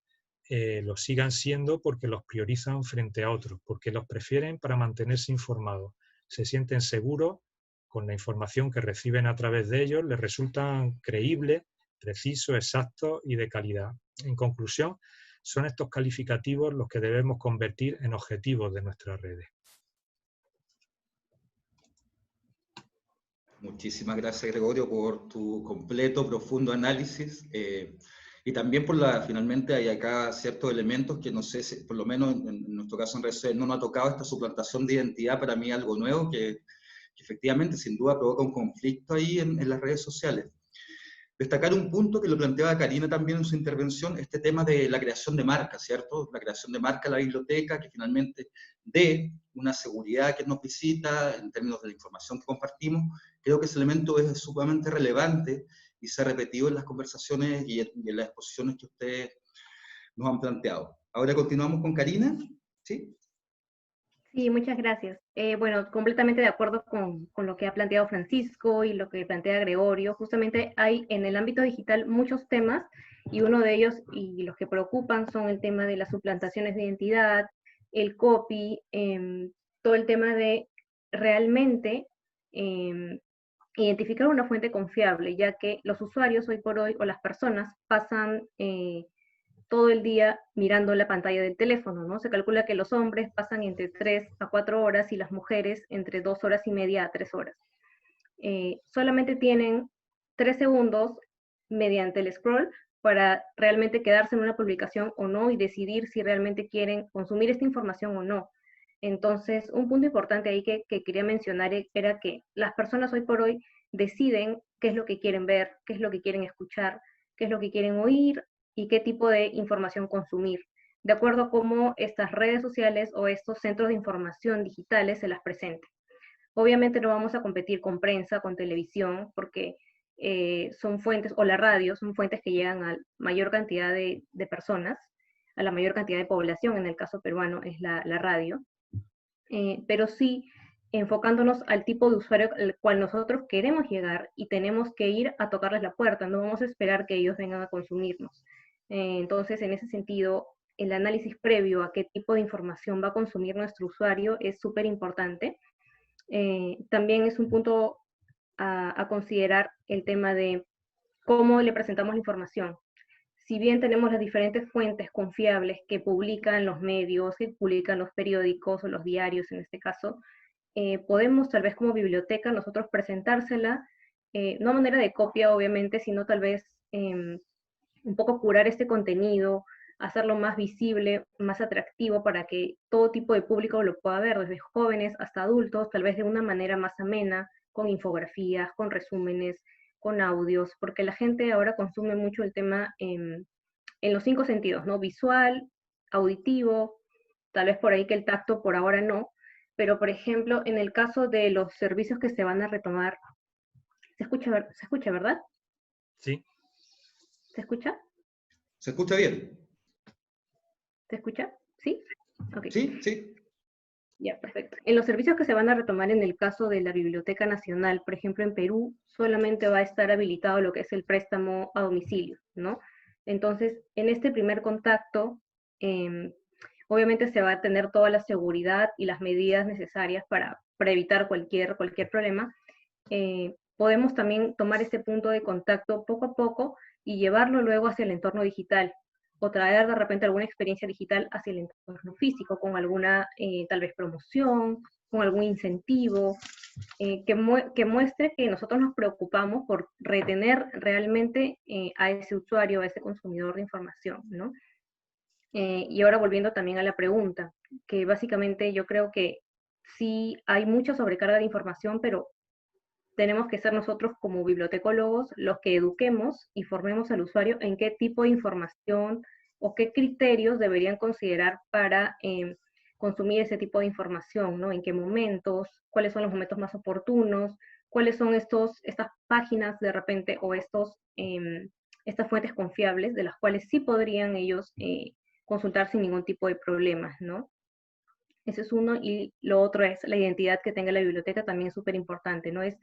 los sigan siendo porque los priorizan frente a otros, porque los prefieren para mantenerse informados, se sienten seguros con la información que reciben a través de ellos, les resultan creíbles, precisos, exactos y de calidad. En conclusión, son estos calificativos los que debemos convertir en objetivos de nuestras redes. Muchísimas gracias, Gregorio, por tu completo, profundo análisis. Y también finalmente hay acá ciertos elementos que no sé, si, por lo menos en nuestro caso en redes no nos ha tocado esta suplantación de identidad, para mí algo nuevo que efectivamente sin duda provoca un conflicto ahí en las redes sociales. Destacar un punto que lo planteaba Karina también en su intervención, este tema de la creación de marca, ¿cierto? La creación de marca en la biblioteca, que finalmente dé una seguridad a quien nos visita en términos de la información que compartimos. Creo que ese elemento es sumamente relevante y se ha repetido en las conversaciones y en las exposiciones que ustedes nos han planteado. Ahora continuamos con Karina, ¿sí? Sí, muchas gracias. Bueno, completamente de acuerdo con lo que ha planteado Francisco y lo que plantea Gregorio. Justamente hay en el ámbito digital muchos temas y uno de ellos y los que preocupan son el tema de las suplantaciones de identidad, el copy, todo el tema de realmente identificar una fuente confiable, ya que los usuarios hoy por hoy o las personas pasan todo el día mirando la pantalla del teléfono, ¿no? Se calcula que los hombres pasan entre 3 a 4 horas y las mujeres entre 2 horas y media a 3 horas. Solamente tienen 3 segundos mediante el scroll para realmente quedarse en una publicación o no y decidir si realmente quieren consumir esta información o no. Entonces, un punto importante ahí que quería mencionar era que las personas hoy por hoy deciden qué es lo que quieren ver, qué es lo que quieren escuchar, qué es lo que quieren oír y qué tipo de información consumir, de acuerdo a cómo estas redes sociales o estos centros de información digitales se las presenten. Obviamente no vamos a competir con prensa, con televisión, porque son fuentes, o la radio, son fuentes que llegan a mayor cantidad de personas, a la mayor cantidad de población, en el caso peruano es la radio, pero sí enfocándonos al tipo de usuario al cual nosotros queremos llegar y tenemos que ir a tocarles la puerta, no vamos a esperar que ellos vengan a consumirnos. Entonces, en ese sentido, el análisis previo a qué tipo de información va a consumir nuestro usuario es súper importante. También es un punto a considerar el tema de cómo le presentamos la información. Si bien tenemos las diferentes fuentes confiables que publican los medios, que publican los periódicos o los diarios en este caso, podemos tal vez como biblioteca nosotros presentársela, no a manera de copia obviamente, sino tal vez un poco curar este contenido, hacerlo más visible, más atractivo para que todo tipo de público lo pueda ver, desde jóvenes hasta adultos, tal vez de una manera más amena, con infografías, con resúmenes, con audios, porque la gente ahora consume mucho el tema en los 5 sentidos, ¿no? Visual, auditivo, tal vez por ahí que el tacto por ahora no, pero por ejemplo, en el caso de los servicios que se van a retomar, ¿se escucha, verdad? Sí. ¿Se escucha? ¿Se escucha bien? ¿Se escucha? ¿Sí? Okay. Sí, sí. Ya, perfecto. En los servicios que se van a retomar en el caso de la Biblioteca Nacional, por ejemplo, en Perú, solamente va a estar habilitado lo que es el préstamo a domicilio, ¿no? Entonces, en este primer contacto, obviamente se va a tener toda la seguridad y las medidas necesarias para evitar cualquier problema. Podemos también tomar este punto de contacto poco a poco y llevarlo luego hacia el entorno digital, o traer de repente alguna experiencia digital hacia el entorno físico, con alguna tal vez promoción, con algún incentivo, que muestre que nosotros nos preocupamos por retener realmente a ese usuario, a ese consumidor de información, ¿no? Y ahora volviendo también a la pregunta, que básicamente yo creo que sí hay mucha sobrecarga de información, pero tenemos que ser nosotros como bibliotecólogos los que eduquemos y formemos al usuario en qué tipo de información o qué criterios deberían considerar para consumir ese tipo de información, ¿no? En qué momentos, cuáles son los momentos más oportunos, cuáles son estas páginas de repente o estas fuentes confiables de las cuales sí podrían ellos consultar sin ningún tipo de problemas, ¿no? Ese es uno, y lo otro es la identidad que tenga la biblioteca, también es súper importante, ¿no? Es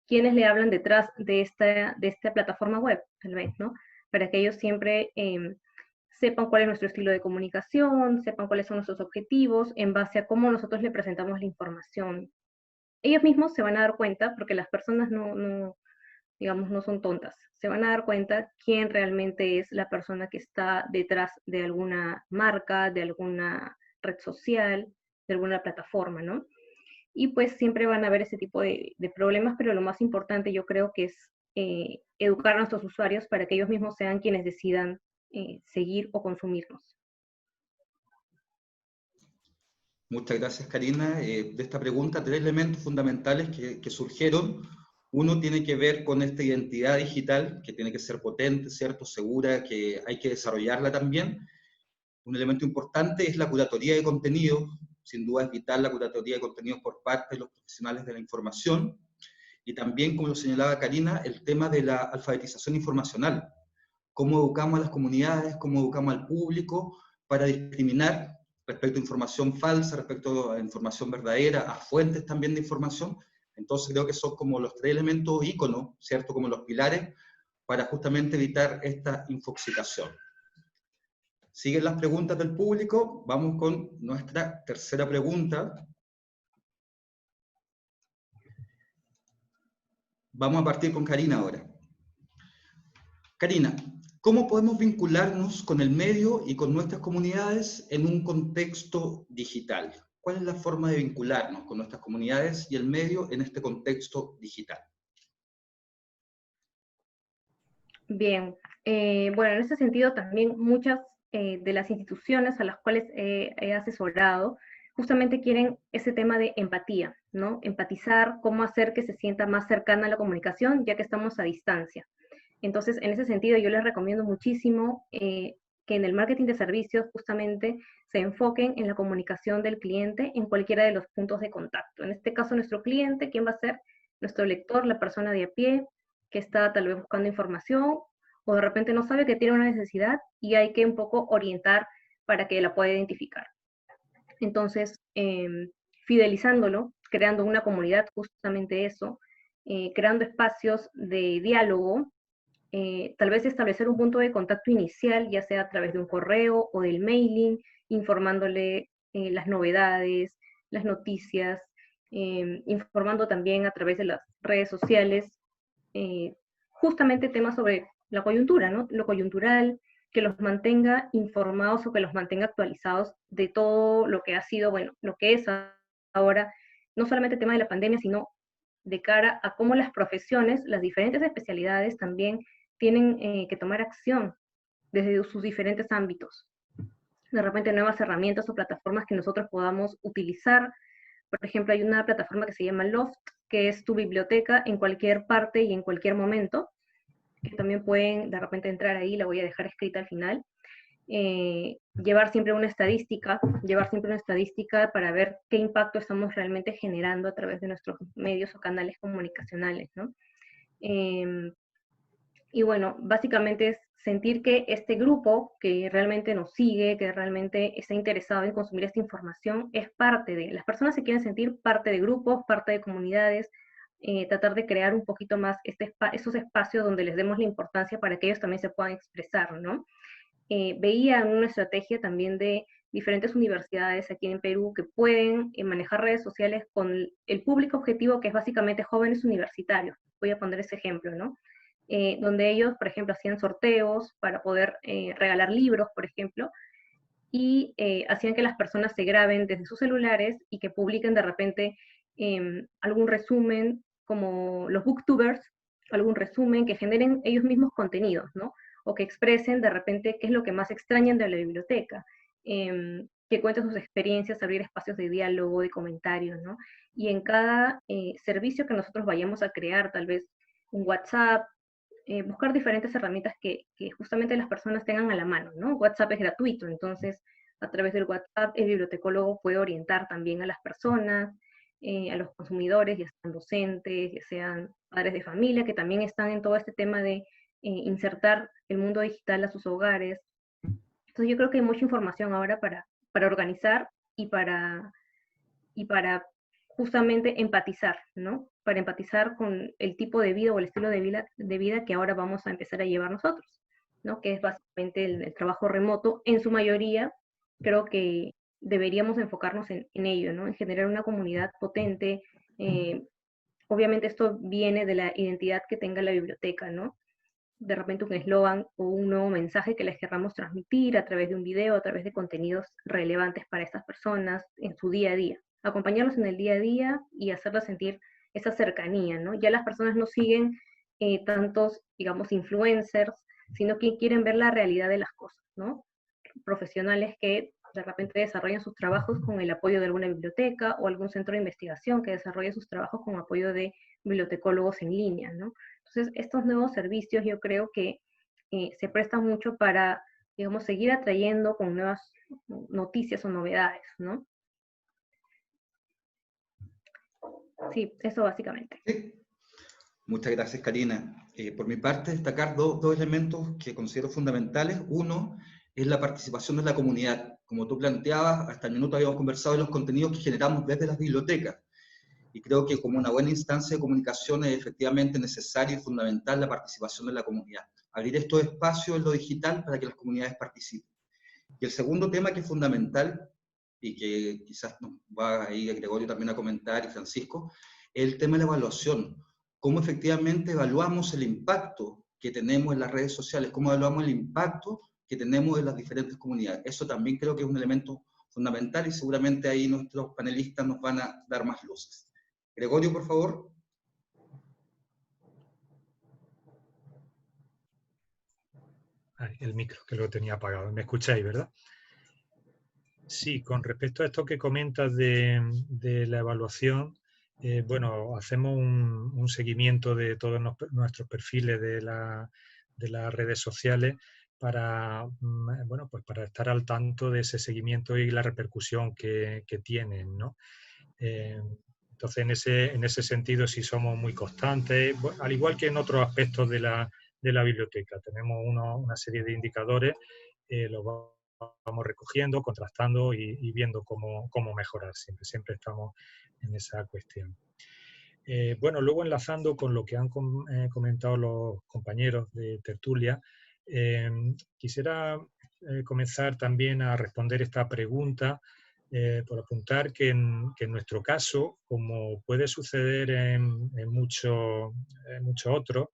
quiénes le hablan detrás de esta plataforma web, tal vez, ¿no? Para que ellos siempre sepan cuál es nuestro estilo de comunicación, sepan cuáles son nuestros objetivos, en base a cómo nosotros le presentamos la información. Ellos mismos se van a dar cuenta, porque las personas digamos, no son tontas, se van a dar cuenta quién realmente es la persona que está detrás de alguna marca, de alguna red social, de alguna plataforma, ¿no? Y pues siempre van a haber ese tipo de problemas, pero lo más importante yo creo que es educar a nuestros usuarios para que ellos mismos sean quienes decidan seguir o consumirnos. Muchas gracias, Karina. De esta pregunta, 3 elementos fundamentales que surgieron. Uno tiene que ver con esta identidad digital, que tiene que ser potente, ¿cierto? Segura, que hay que desarrollarla también. Un elemento importante es la curatoría de contenidos. Sin duda es vital la curatoría de contenidos por parte de los profesionales de la información. Y también, como lo señalaba Karina, el tema de la alfabetización informacional. Cómo educamos a las comunidades, cómo educamos al público para discriminar respecto a información falsa, respecto a información verdadera, a fuentes también de información. Entonces creo que son como los 3 elementos íconos, ¿cierto? Como los pilares para justamente evitar esta infoxicación. Siguen las preguntas del público. Vamos con nuestra tercera pregunta. Vamos a partir con Karina ahora. Karina, ¿cómo podemos vincularnos con el medio y con nuestras comunidades en un contexto digital? ¿Cuál es la forma de vincularnos con nuestras comunidades y el medio en este contexto digital? Bien, bueno, en ese sentido también muchas de las instituciones a las cuales he asesorado justamente quieren ese tema de empatía, ¿no? Empatizar, cómo hacer que se sienta más cercana a la comunicación, ya que estamos a distancia. Entonces, en ese sentido, yo les recomiendo muchísimo que en el marketing de servicios justamente se enfoquen en la comunicación del cliente en cualquiera de los puntos de contacto. En este caso, nuestro cliente, ¿quién va a ser? Nuestro lector, la persona de a pie, que está tal vez buscando información, o de repente no sabe que tiene una necesidad y hay que un poco orientar para que la pueda identificar. Entonces, fidelizándolo, creando una comunidad, justamente eso, creando espacios de diálogo, tal vez establecer un punto de contacto inicial, ya sea a través de un correo o del mailing, informándole las novedades, las noticias, informando también a través de las redes sociales, justamente temas sobre la coyuntura, ¿no? Lo coyuntural, que los mantenga informados o que los mantenga actualizados de todo lo que ha sido, bueno, lo que es ahora, no solamente el tema de la pandemia, sino de cara a cómo las profesiones, las diferentes especialidades también tienen que tomar acción desde sus diferentes ámbitos. De repente nuevas herramientas o plataformas que nosotros podamos utilizar. Por ejemplo, hay una plataforma que se llama Loft, que es tu biblioteca en cualquier parte y en cualquier momento, que también pueden de repente entrar ahí, la voy a dejar escrita al final. Llevar siempre una estadística para ver qué impacto estamos realmente generando a través de nuestros medios o canales comunicacionales, ¿no? Y bueno, básicamente es sentir que este grupo que realmente nos sigue, que realmente está interesado en consumir esta información, es parte de, las personas se quieren sentir parte de grupos, parte de comunidades, tratar de crear un poquito más esos espacios donde les demos la importancia para que ellos también se puedan expresar, ¿no? Veía una estrategia también de diferentes universidades aquí en Perú que pueden manejar redes sociales con el público objetivo, que es básicamente jóvenes universitarios. Voy a poner ese ejemplo, ¿no? Donde ellos, por ejemplo, hacían sorteos para poder regalar libros, por ejemplo, y hacían que las personas se graben desde sus celulares y que publiquen de repente algún resumen, como los booktubers, algún resumen, que generen ellos mismos contenidos, ¿no? O que expresen de repente qué es lo que más extrañan de la biblioteca, que cuenten sus experiencias, abrir espacios de diálogo, de comentarios, ¿no? Y en cada servicio que nosotros vayamos a crear, tal vez un WhatsApp, buscar diferentes herramientas que justamente las personas tengan a la mano, ¿no? WhatsApp es gratuito, entonces a través del WhatsApp el bibliotecólogo puede orientar también a las personas, a los consumidores, ya sean docentes, ya sean padres de familia, que también están en todo este tema de insertar el mundo digital a sus hogares. Entonces yo creo que hay mucha información ahora para organizar y para justamente empatizar, ¿no? Para empatizar con el tipo de vida o el estilo de vida que ahora vamos a empezar a llevar nosotros, ¿no? Que es básicamente el trabajo remoto. En su mayoría, creo que deberíamos enfocarnos en ello, ¿no? En generar una comunidad potente. Obviamente esto viene de la identidad que tenga la biblioteca, ¿no? De repente un eslogan o un nuevo mensaje que les querramos transmitir a través de un video, a través de contenidos relevantes para estas personas en su día a día. Acompañarlos en el día a día y hacerlas sentir esa cercanía, ¿no? Ya las personas no siguen tantos, digamos, influencers, sino que quieren ver la realidad de las cosas, ¿no? Profesionales que de repente desarrollan sus trabajos con el apoyo de alguna biblioteca o algún centro de investigación que desarrolla sus trabajos con apoyo de bibliotecólogos en línea, ¿no? Entonces, estos nuevos servicios yo creo que se prestan mucho para, digamos, seguir atrayendo con nuevas noticias o novedades, ¿no? Sí, eso básicamente. Sí. Muchas gracias, Karina. Por mi parte, destacar dos elementos que considero fundamentales. Uno es la participación de la comunidad. Como tú planteabas, hasta el minuto habíamos conversado de los contenidos que generamos desde las bibliotecas. Y creo que como una buena instancia de comunicación es efectivamente necesaria y fundamental la participación de la comunidad. Abrir estos espacios en lo digital para que las comunidades participen. Y el segundo tema que es fundamental, y que quizás nos va a ir Gregorio también a comentar y Francisco, es el tema de la evaluación. Cómo efectivamente evaluamos el impacto que tenemos en las redes sociales, cómo evaluamos el impacto que tenemos en las diferentes comunidades. Eso también creo que es un elemento fundamental y seguramente ahí nuestros panelistas nos van a dar más luces. Gregorio, por favor. El micro, que lo tenía apagado. ¿Me escucháis, verdad? Sí, con respecto a esto que comentas de la evaluación, bueno, hacemos un seguimiento de todos nuestros perfiles de las redes sociales para, bueno, pues para estar al tanto de ese seguimiento y la repercusión que tienen, ¿no? Entonces, en ese sentido sí somos muy constantes, al igual que en otros aspectos de la biblioteca. Tenemos una serie de indicadores, los vamos recogiendo, contrastando y viendo cómo mejorar. Siempre estamos en esa cuestión. Bueno, luego enlazando con lo que han comentado los compañeros de tertulia, quisiera comenzar también a responder esta pregunta por apuntar que en nuestro caso, como puede suceder en muchos otros,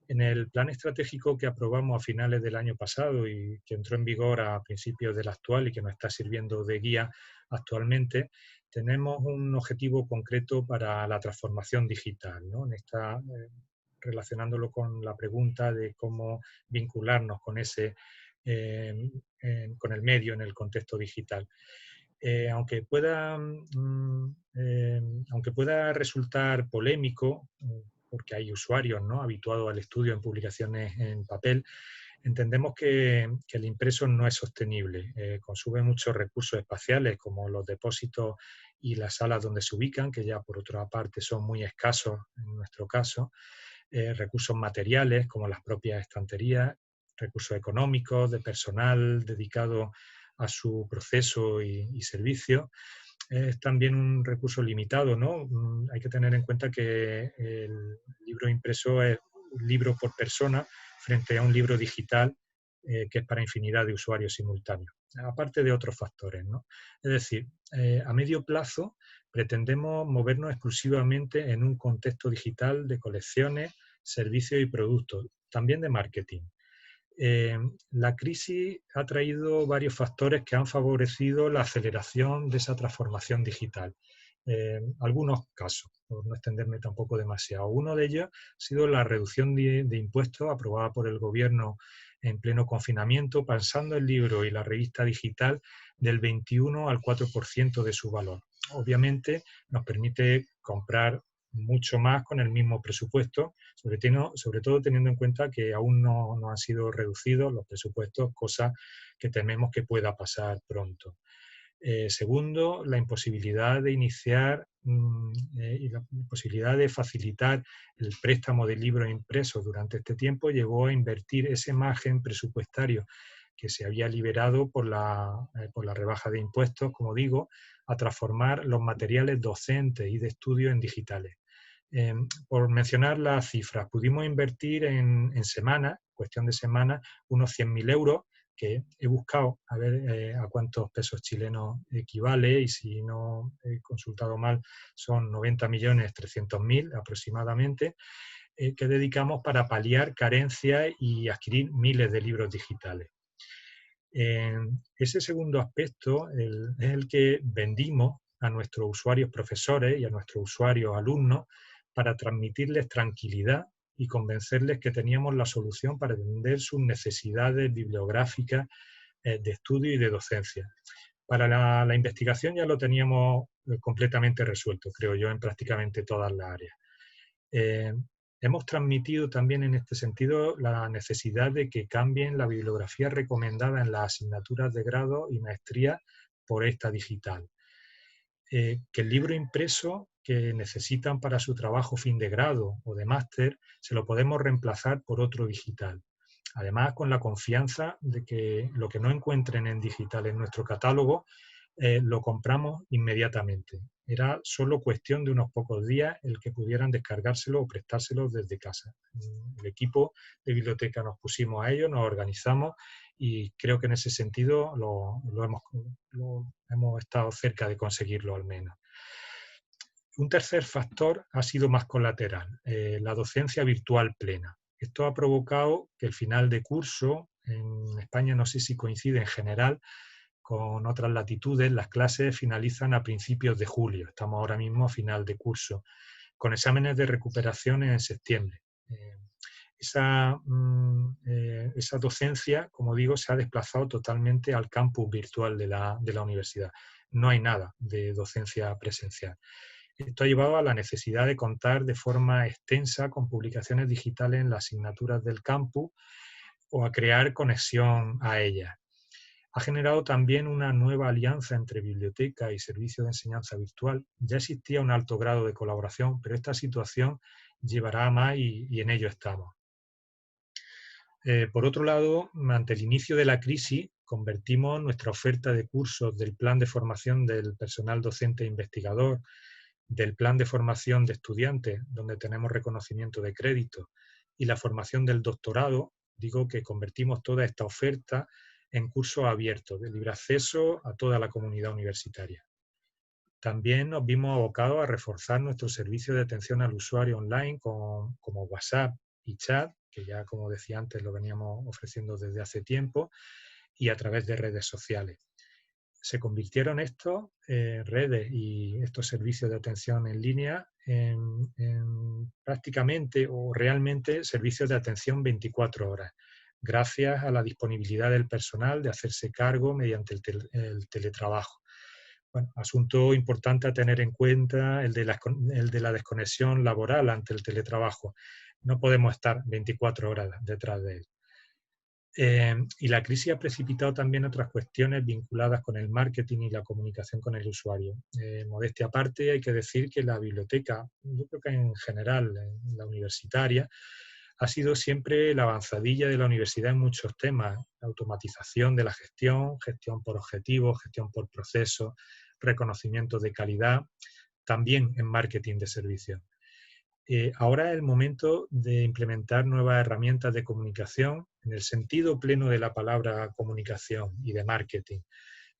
en el plan estratégico que aprobamos a finales del año pasado y que entró en vigor a principios del actual y que nos está sirviendo de guía actualmente, tenemos un objetivo concreto para la transformación digital, ¿no? Relacionándolo con la pregunta de cómo vincularnos con con el medio en el contexto digital. Aunque pueda resultar polémico, porque hay usuarios, ¿no?, habituados al estudio en publicaciones en papel, entendemos que el impreso no es sostenible. Consume muchos recursos espaciales, como los depósitos y las salas donde se ubican, que ya por otra parte son muy escasos en nuestro caso. Recursos materiales, como las propias estanterías, recursos económicos, de personal dedicado a su proceso y servicio. Es también un recurso limitado, ¿no? Hay que tener en cuenta que el libro impreso es un libro por persona frente a un libro digital que es para infinidad de usuarios simultáneos, aparte de otros factores, ¿no? Es decir, a medio plazo pretendemos movernos exclusivamente en un contexto digital de colecciones, servicios y productos, también de marketing. La crisis ha traído varios factores que han favorecido la aceleración de esa transformación digital. Algunos casos, por no extenderme tampoco demasiado. Uno de ellos ha sido la reducción de impuestos aprobada por el gobierno en pleno confinamiento, pasando el libro y la revista digital del 21 al 4% de su valor. Obviamente nos permite comprar mucho más con el mismo presupuesto, sobre todo teniendo en cuenta que aún no han sido reducidos los presupuestos, cosa que tememos que pueda pasar pronto. Segundo, la imposibilidad de iniciar y la posibilidad de facilitar el préstamo de libros impresos durante este tiempo llevó a invertir ese margen presupuestario que se había liberado por la rebaja de impuestos, como digo, a transformar los materiales docentes y de estudio en digitales. Por mencionar las cifras, pudimos invertir en semanas, cuestión de semanas, unos 100.000 euros, que he buscado a ver a cuántos pesos chilenos equivale, y si no he consultado mal son 90.300.000 aproximadamente, que dedicamos para paliar carencias y adquirir miles de libros digitales. Ese segundo aspecto es el que vendimos a nuestros usuarios profesores y a nuestros usuarios alumnos para transmitirles tranquilidad y convencerles que teníamos la solución para atender sus necesidades bibliográficas de estudio y de docencia. Para la investigación ya lo teníamos completamente resuelto, creo yo, en prácticamente todas las áreas. Hemos transmitido también en este sentido la necesidad de que cambien la bibliografía recomendada en las asignaturas de grado y maestría por esta digital. Que el libro impreso que necesitan para su trabajo fin de grado o de máster se lo podemos reemplazar por otro digital. Además, con la confianza de que lo que no encuentren en digital en nuestro catálogo lo compramos inmediatamente. Era solo cuestión de unos pocos días el que pudieran descargárselo o prestárselo desde casa. El equipo de biblioteca nos pusimos a ello, nos organizamos y creo que en ese sentido hemos estado cerca de conseguirlo al menos. Un tercer factor ha sido más colateral, la docencia virtual plena. Esto ha provocado que el final de curso, en España no sé si coincide en general con otras latitudes, las clases finalizan a principios de julio. Estamos ahora mismo a final de curso, con exámenes de recuperación en septiembre. Esa docencia, como digo, se ha desplazado totalmente al campus virtual de la universidad. No hay nada de docencia presencial. Esto ha llevado a la necesidad de contar de forma extensa con publicaciones digitales en las asignaturas del campus o a crear conexión a ellas. Ha generado también una nueva alianza entre biblioteca y servicio de enseñanza virtual. Ya existía un alto grado de colaboración, pero esta situación llevará a más y en ello estamos. Por otro lado, ante el inicio de la crisis, convertimos nuestra oferta de cursos del plan de formación del personal docente e investigador, del plan de formación de estudiantes, donde tenemos reconocimiento de crédito, y la formación del doctorado, digo que convertimos toda esta oferta en cursos abiertos, de libre acceso a toda la comunidad universitaria. También nos vimos abocados a reforzar nuestro servicio de atención al usuario online como WhatsApp y chat, que ya, como decía antes, lo veníamos ofreciendo desde hace tiempo, y a través de redes sociales. Se convirtieron estos redes y estos servicios de atención en línea en prácticamente o realmente servicios de atención 24 horas, gracias a la disponibilidad del personal de hacerse cargo mediante el teletrabajo. Bueno, asunto importante a tener en cuenta, el de la desconexión laboral ante el teletrabajo. No podemos estar 24 horas detrás de él. Y la crisis ha precipitado también otras cuestiones vinculadas con el marketing y la comunicación con el usuario. Modestia aparte, hay que decir que la biblioteca, yo creo que en general, la universitaria, ha sido siempre la avanzadilla de la universidad en muchos temas. La automatización de la gestión, gestión por objetivos, gestión por procesos, reconocimiento de calidad, también en marketing de servicios. Ahora es el momento de implementar nuevas herramientas de comunicación en el sentido pleno de la palabra comunicación y de marketing.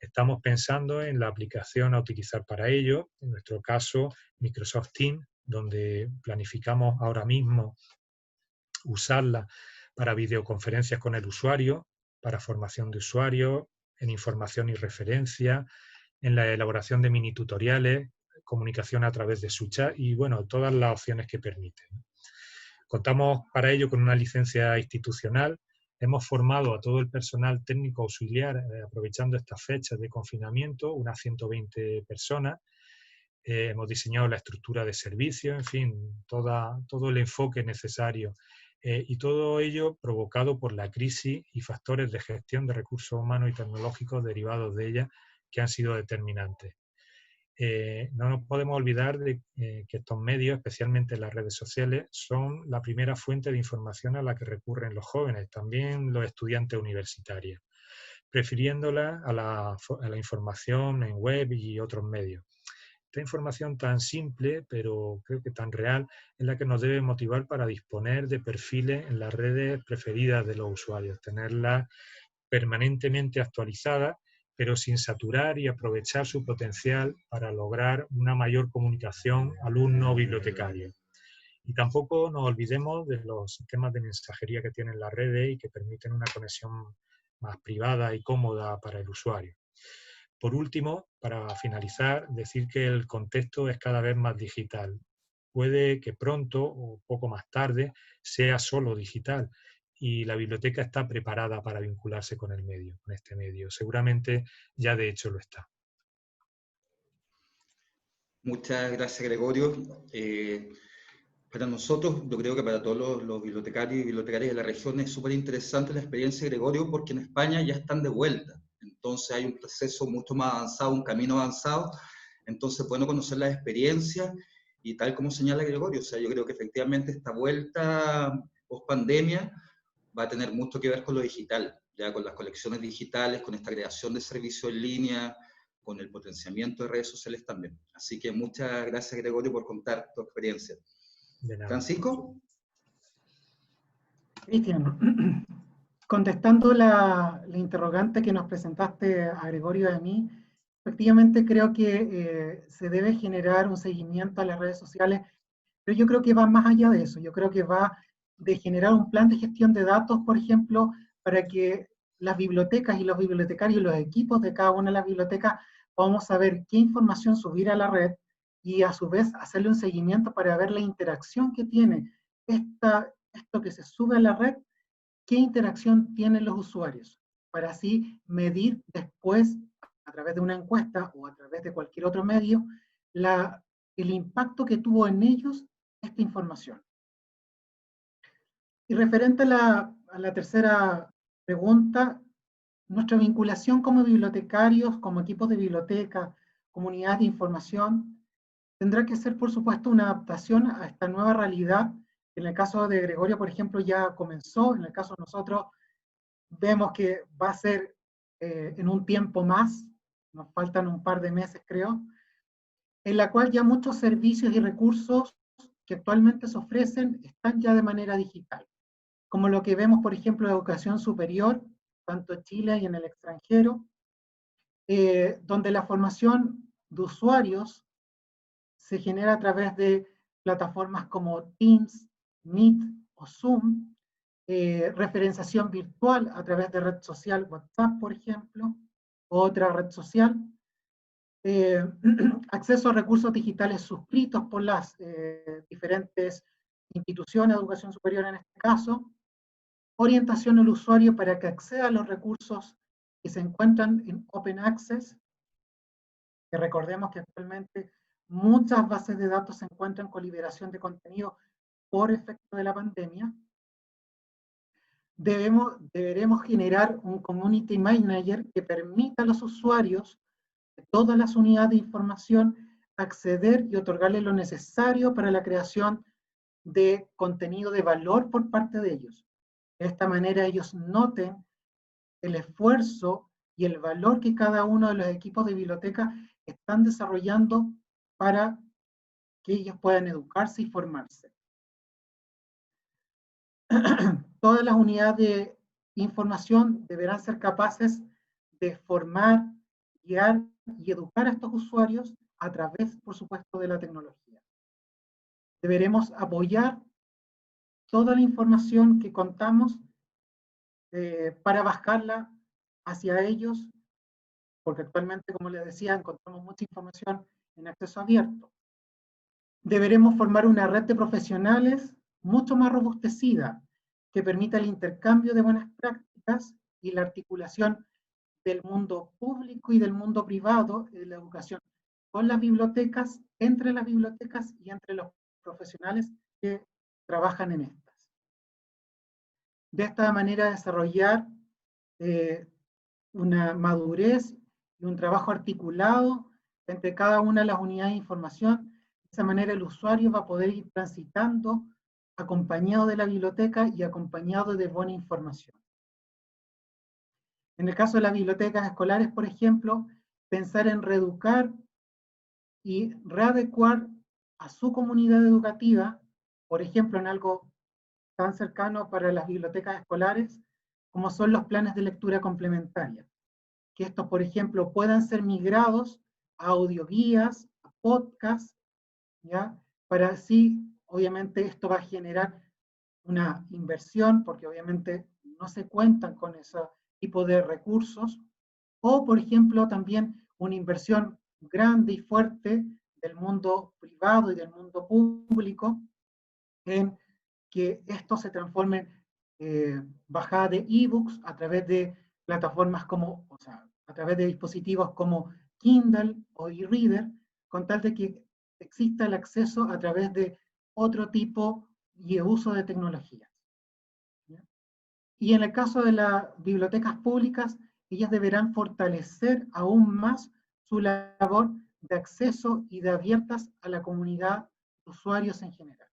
Estamos pensando en la aplicación a utilizar para ello, en nuestro caso Microsoft Teams, donde planificamos ahora mismo usarla para videoconferencias con el usuario, para formación de usuarios, en información y referencia, en la elaboración de mini tutoriales, comunicación a través de su chat y, bueno, todas las opciones que permiten. Contamos para ello con una licencia institucional. Hemos formado a todo el personal técnico auxiliar, aprovechando estas fechas de confinamiento, unas 120 personas. Hemos diseñado la estructura de servicio, en fin, todo el enfoque necesario. Y todo ello provocado por la crisis y factores de gestión de recursos humanos y tecnológicos derivados de ella que han sido determinantes. No nos podemos olvidar de que estos medios, especialmente las redes sociales, son la primera fuente de información a la que recurren los jóvenes, también los estudiantes universitarios, prefiriéndola a la información en web y otros medios. Esta información tan simple, pero creo que tan real, es la que nos debe motivar para disponer de perfiles en las redes preferidas de los usuarios, tenerlas permanentemente actualizadas, pero sin saturar y aprovechar su potencial para lograr una mayor comunicación alumno-bibliotecario. Y tampoco nos olvidemos de los sistemas de mensajería que tienen las redes y que permiten una conexión más privada y cómoda para el usuario. Por último, para finalizar, decir que el contexto es cada vez más digital. Puede que pronto o poco más tarde sea solo digital y la biblioteca está preparada para vincularse con el medio, con este medio. Seguramente ya de hecho lo está. Muchas gracias, Gregorio. Para nosotros, yo creo que para todos los bibliotecarios y bibliotecarias de la región es súper interesante la experiencia de Gregorio porque en España ya están de vuelta. Entonces hay un proceso mucho más avanzado, un camino avanzado. Entonces, bueno, conocer las experiencias y tal como señala Gregorio, o sea, yo creo que efectivamente esta vuelta post pandemia va a tener mucho que ver con lo digital, ya con las colecciones digitales, con esta creación de servicios en línea, con el potenciamiento de redes sociales también. Así que muchas gracias, Gregorio, por contar tu experiencia. Francisco. Cristian, contestando la interrogante que nos presentaste a Gregorio y a mí, efectivamente creo que se debe generar un seguimiento a las redes sociales, pero yo creo que va más allá de eso. Yo creo que va de generar un plan de gestión de datos, por ejemplo, para que las bibliotecas y los bibliotecarios y los equipos de cada una de las bibliotecas podamos saber qué información subir a la red y a su vez hacerle un seguimiento para ver la interacción que tiene esto que se sube a la red, qué interacción tienen los usuarios, para así medir después, a través de una encuesta o a través de cualquier otro medio, el impacto que tuvo en ellos esta información. Y referente a la tercera pregunta, nuestra vinculación como bibliotecarios, como equipos de biblioteca, comunidad de información, tendrá que ser, por supuesto, una adaptación a esta nueva realidad. En el caso de Gregorio, por ejemplo, ya comenzó. En el caso de nosotros, vemos que va a ser en un tiempo más, nos faltan un par de meses, creo, en la cual ya muchos servicios y recursos que actualmente se ofrecen están ya de manera digital. Como lo que vemos, por ejemplo, en educación superior, tanto en Chile y en el extranjero, donde la formación de usuarios se genera a través de plataformas como Teams, Meet o Zoom, referenciación virtual a través de red social WhatsApp, por ejemplo, otra red social, acceso a recursos digitales suscritos por las diferentes instituciones de educación superior en este caso, orientación al usuario para que acceda a los recursos que se encuentran en Open Access, que recordemos que actualmente muchas bases de datos se encuentran con liberación de contenido por efecto de la pandemia. Deberemos generar un community manager que permita a los usuarios de todas las unidades de información acceder y otorgarles lo necesario para la creación de contenido de valor por parte de ellos. De esta manera ellos noten el esfuerzo y el valor que cada uno de los equipos de biblioteca están desarrollando para que ellos puedan educarse y formarse. Todas las unidades de información deberán ser capaces de formar, guiar y educar a estos usuarios a través, por supuesto, de la tecnología. Deberemos apoyar toda la información que contamos para bajarla hacia ellos, porque actualmente, como les decía, encontramos mucha información en acceso abierto. Deberemos formar una red de profesionales mucho más robustecida, que permita el intercambio de buenas prácticas y la articulación del mundo público y del mundo privado de la educación con las bibliotecas, entre las bibliotecas y entre los profesionales que trabajan en estas. De esta manera desarrollar una madurez y un trabajo articulado entre cada una de las unidades de información. De esa manera el usuario va a poder ir transitando acompañado de la biblioteca y acompañado de buena información. En el caso de las bibliotecas escolares, por ejemplo, pensar en reeducar y readecuar a su comunidad educativa, por ejemplo, en algo tan cercano para las bibliotecas escolares, como son los planes de lectura complementaria. Que estos, por ejemplo, puedan ser migrados a audioguías, a podcasts, ¿ya? Para así, obviamente, esto va a generar una inversión, porque obviamente no se cuentan con ese tipo de recursos, o, por ejemplo, también una inversión grande y fuerte del mundo privado y del mundo público en que esto se transforme en bajada de ebooks a través de plataformas como, o sea, a través de dispositivos como Kindle o e-reader, con tal de que exista el acceso a través de otro tipo y uso de tecnologías. ¿Ya? Y en el caso de las bibliotecas públicas, ellas deberán fortalecer aún más su labor de acceso y de abiertas a la comunidad de usuarios en general.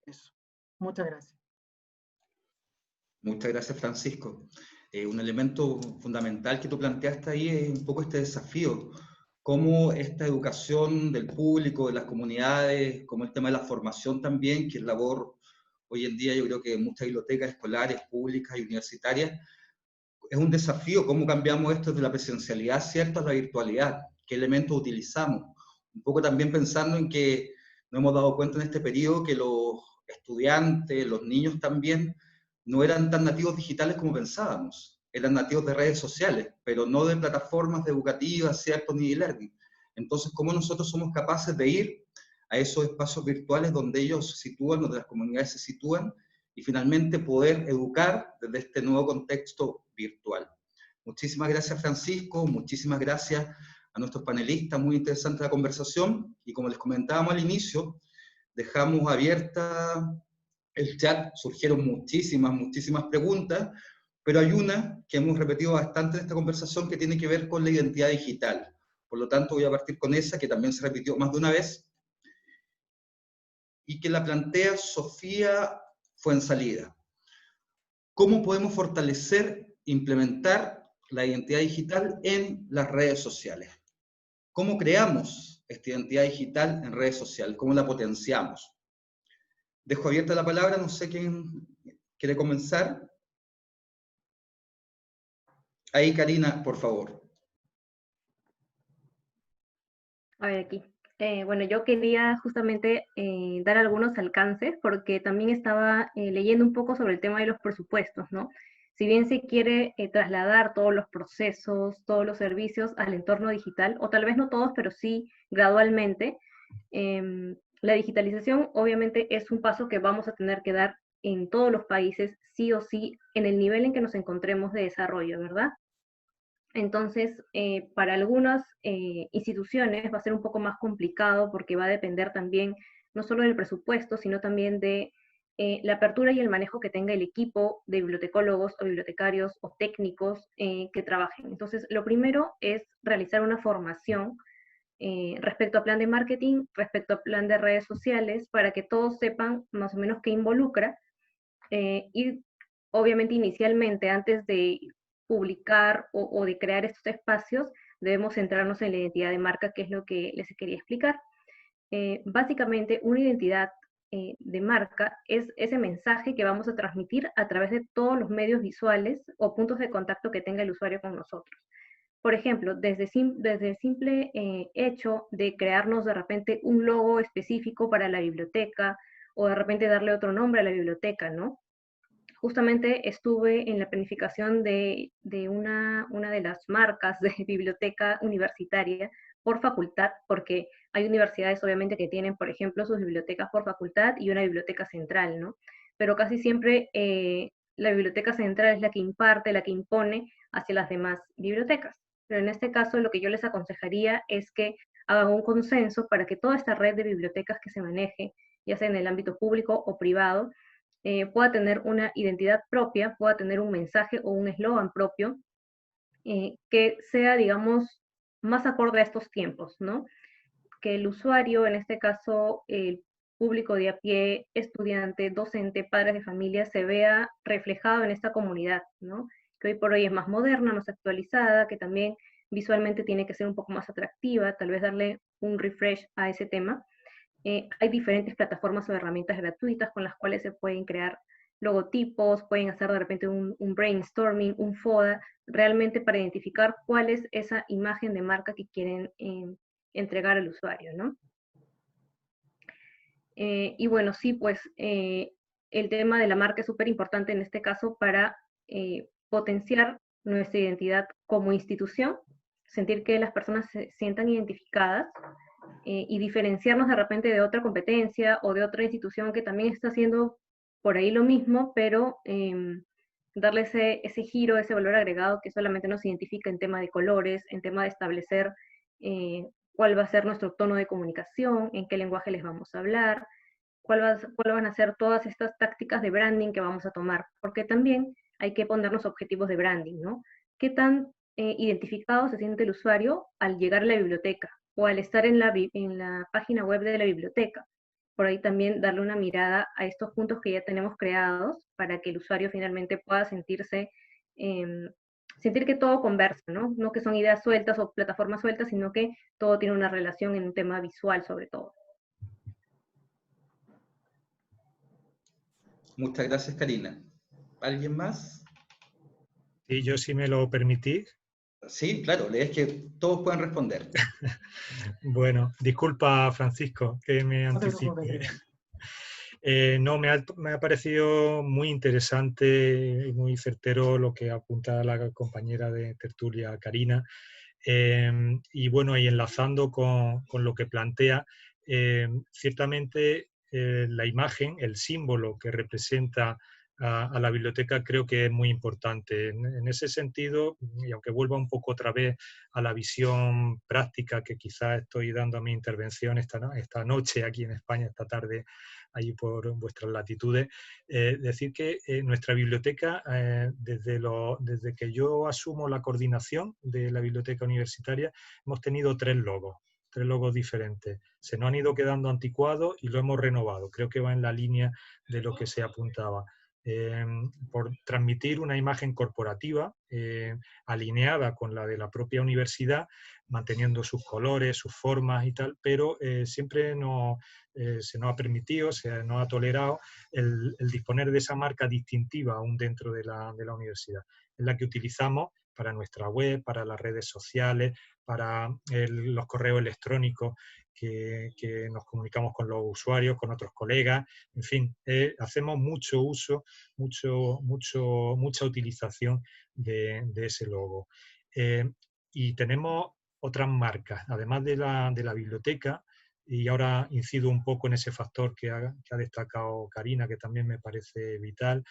Eso. Muchas gracias. Muchas gracias, Francisco. Un elemento fundamental que tú planteaste ahí es un poco este desafío, cómo esta educación del público, de las comunidades, como el tema de la formación también, que es labor hoy en día yo creo que en muchas bibliotecas escolares, públicas y universitarias, es un desafío, cómo cambiamos esto de la presencialidad, ¿cierto?, a la virtualidad, qué elementos utilizamos. Un poco también pensando en que nos hemos dado cuenta en este periodo que los estudiantes, los niños también, no eran tan nativos digitales como pensábamos. Eran nativos de redes sociales, pero no de plataformas educativas, ¿cierto?, ni de learning. Entonces, ¿cómo nosotros somos capaces de ir a esos espacios virtuales donde ellos se sitúan, donde las comunidades se sitúan, y finalmente poder educar desde este nuevo contexto virtual? Muchísimas gracias, Francisco, muchísimas gracias a nuestros panelistas, muy interesante la conversación, y como les comentábamos al inicio, dejamos abierta el chat, surgieron muchísimas preguntas, pero hay una que hemos repetido bastante en esta conversación que tiene que ver con la identidad digital. Por lo tanto, voy a partir con esa, que también se repitió más de una vez, y que la plantea Sofía Fuensalida. ¿Cómo podemos fortalecer, implementar la identidad digital en las redes sociales? ¿Cómo creamos esta identidad digital en redes sociales? ¿Cómo la potenciamos? Dejo abierta la palabra, no sé quién quiere comenzar. Ahí, Karina, por favor. A ver, aquí. Bueno, yo quería justamente dar algunos alcances, porque también estaba leyendo un poco sobre el tema de los presupuestos, ¿no? Si bien se quiere trasladar todos los procesos, todos los servicios al entorno digital, o tal vez no todos, pero sí gradualmente, la digitalización obviamente es un paso que vamos a tener que dar en todos los países, sí o sí, en el nivel en que nos encontremos de desarrollo, ¿verdad? Entonces, para algunas instituciones va a ser un poco más complicado, porque va a depender también no solo del presupuesto, sino también de la apertura y el manejo que tenga el equipo de bibliotecólogos o bibliotecarios o técnicos que trabajen. Entonces, lo primero es realizar una formación respecto a plan de marketing, respecto a plan de redes sociales, para que todos sepan más o menos qué involucra. Y obviamente inicialmente, antes de publicar o de crear estos espacios, debemos centrarnos en la identidad de marca, que es lo que les quería explicar. Básicamente, una identidad de marca es ese mensaje que vamos a transmitir a través de todos los medios visuales o puntos de contacto que tenga el usuario con nosotros. Por ejemplo, desde el simple hecho de crearnos de repente un logo específico para la biblioteca, o de repente darle otro nombre a la biblioteca, ¿no? Justamente estuve en la planificación de una de las marcas de biblioteca universitaria por facultad, porque hay universidades obviamente que tienen, por ejemplo, sus bibliotecas por facultad y una biblioteca central, ¿no? Pero casi siempre la biblioteca central es la que imparte, la que impone hacia las demás bibliotecas. Pero en este caso lo que yo les aconsejaría es que hagan un consenso para que toda esta red de bibliotecas que se maneje, ya sea en el ámbito público o privado, pueda tener una identidad propia, pueda tener un mensaje o un eslogan propio, que sea, digamos, más acorde a estos tiempos, ¿no? Que el usuario, en este caso, el público de a pie, estudiante, docente, padres de familia, se vea reflejado en esta comunidad, ¿no? Que hoy por hoy es más moderna, más actualizada, que también visualmente tiene que ser un poco más atractiva, tal vez darle un refresh a ese tema. Hay diferentes plataformas o herramientas gratuitas con las cuales se pueden crear logotipos, pueden hacer de repente un brainstorming, un FODA, realmente para identificar cuál es esa imagen de marca que quieren entregar al usuario, ¿no? Y bueno, sí, pues el tema de la marca es súper importante en este caso para potenciar nuestra identidad como institución, sentir que las personas se sientan identificadas, y diferenciarnos de repente de otra competencia o de otra institución que también está haciendo por ahí lo mismo, pero darle ese giro, ese valor agregado que solamente nos identifica en tema de colores, en tema de establecer cuál va a ser nuestro tono de comunicación, en qué lenguaje les vamos a hablar, cuál van a ser todas estas tácticas de branding que vamos a tomar, porque también hay que ponernos objetivos de branding, ¿no? ¿Qué tan identificado se siente el usuario al llegar a la biblioteca o al estar en la página web de la biblioteca? Por ahí también darle una mirada a estos puntos que ya tenemos creados para que el usuario finalmente pueda sentirse, sentir que todo conversa, ¿no? No que son ideas sueltas o plataformas sueltas, sino que todo tiene una relación en un tema visual sobre todo. Muchas gracias, Karina. ¿Alguien más? Sí, yo, si me lo permitís. Sí, claro, es que todos pueden responder. Bueno, disculpa, Francisco, que me No te anticipe. preocupes. No, me ha parecido muy interesante y muy certero lo que apunta la compañera de tertulia, Karina. Y bueno, y enlazando con lo que plantea, ciertamente la imagen, el símbolo que representa a la biblioteca, creo que es muy importante. En ese sentido, y aunque vuelva un poco otra vez a la visión práctica que quizás estoy dando a mi intervención esta noche aquí en España, esta tarde allí por vuestras latitudes, decir que nuestra biblioteca, desde que yo asumo la coordinación de la biblioteca universitaria, hemos tenido tres logos diferentes. Se nos han ido quedando anticuados y lo hemos renovado. Creo que va en la línea de lo que se apuntaba. Por transmitir una imagen corporativa alineada con la de la propia universidad, manteniendo sus colores, sus formas y tal, pero siempre se nos ha permitido, se nos ha tolerado el disponer de esa marca distintiva aún dentro de la universidad, en la que utilizamos para nuestra web, para las redes sociales, para los correos electrónicos que nos comunicamos con los usuarios, con otros colegas, en fin, hacemos mucho uso, mucha utilización de ese logo. Y tenemos otras marcas, además de la biblioteca, y ahora incido un poco en ese factor que ha destacado Karina, que también me parece vital.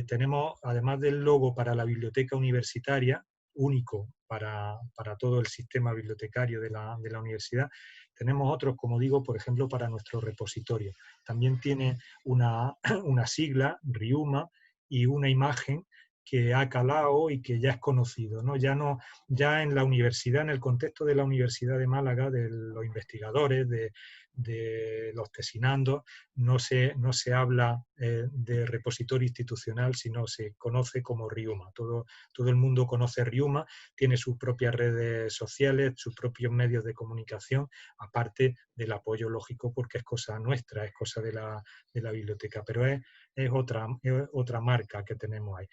Tenemos, además del logo para la biblioteca universitaria, único para todo el sistema bibliotecario de la universidad, tenemos otros, como digo, por ejemplo, para nuestro repositorio. También tiene una sigla, RIUMA, y una imagen que ha calado y que ya es conocido, ¿no? Ya en la universidad, en el contexto de la Universidad de Málaga, de los investigadores, de los tesinandos, no se habla de repositorio institucional, sino se conoce como RIUMA. Todo el mundo conoce RIUMA, tiene sus propias redes sociales, sus propios medios de comunicación, aparte del apoyo lógico, porque es cosa nuestra, es cosa de la biblioteca, pero es otra marca que tenemos ahí.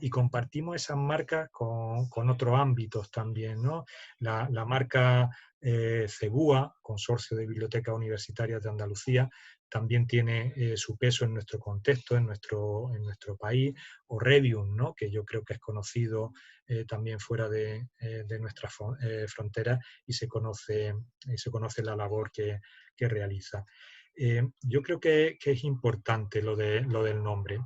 Y compartimos esas marcas con otros ámbitos también, ¿no? La marca CEBUA, Consorcio de Bibliotecas Universitarias de Andalucía, también tiene su peso en nuestro contexto, en nuestro país, o Revium, ¿no? Que yo creo que es conocido también fuera de nuestras fronteras y se conoce la labor que realiza. Yo creo que es importante lo del nombre.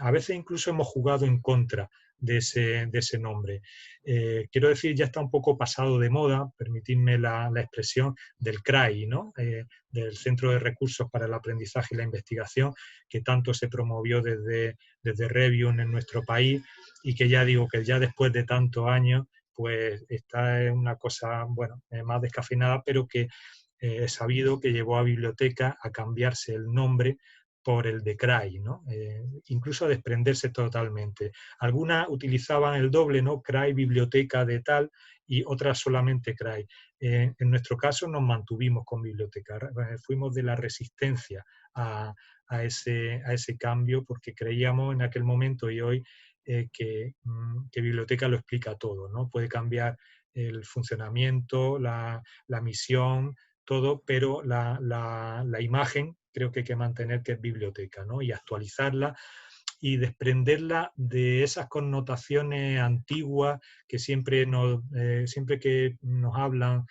A veces incluso hemos jugado en contra de ese nombre. Quiero decir, ya está un poco pasado de moda, permitidme la expresión, del CRAI, ¿no? Del Centro de Recursos para el Aprendizaje y la Investigación, que tanto se promovió desde Revium en nuestro país, y que ya digo que ya después de tantos años, pues está en una cosa, bueno, más descafeinada, pero que he sabido que llevó a Biblioteca a cambiarse el nombre por el de CRAI, ¿no? Incluso a desprenderse totalmente. Algunas utilizaban el doble, ¿no? CRAI, biblioteca de tal, y otras solamente CRAI. En nuestro caso nos mantuvimos con Biblioteca, fuimos de la resistencia a ese cambio, porque creíamos en aquel momento y hoy que Biblioteca lo explica todo, ¿no? Puede cambiar el funcionamiento, la misión, todo, pero la imagen creo que hay que mantener, que es Biblioteca, ¿no? Y actualizarla y desprenderla de esas connotaciones antiguas que siempre que nos hablan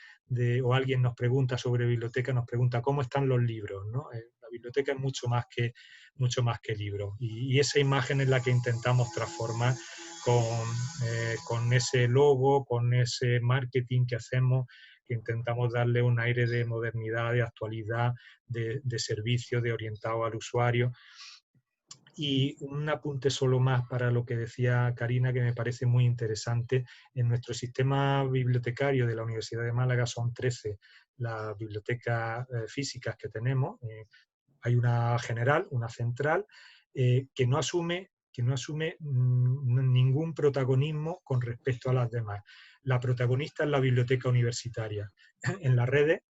o alguien nos pregunta sobre Biblioteca, nos pregunta cómo están los libros, ¿no? La biblioteca es mucho más que libros, y esa imagen es la que intentamos transformar con ese logo, con ese marketing que hacemos, que intentamos darle un aire de modernidad, de actualidad, de servicio, de orientado al usuario. Y un apunte solo más para lo que decía Karina, que me parece muy interesante. En nuestro sistema bibliotecario de la Universidad de Málaga son 13 las bibliotecas físicas que tenemos. Hay una general, una central, que no asume ningún protagonismo con respecto a las demás. La protagonista es la biblioteca universitaria. En las redes,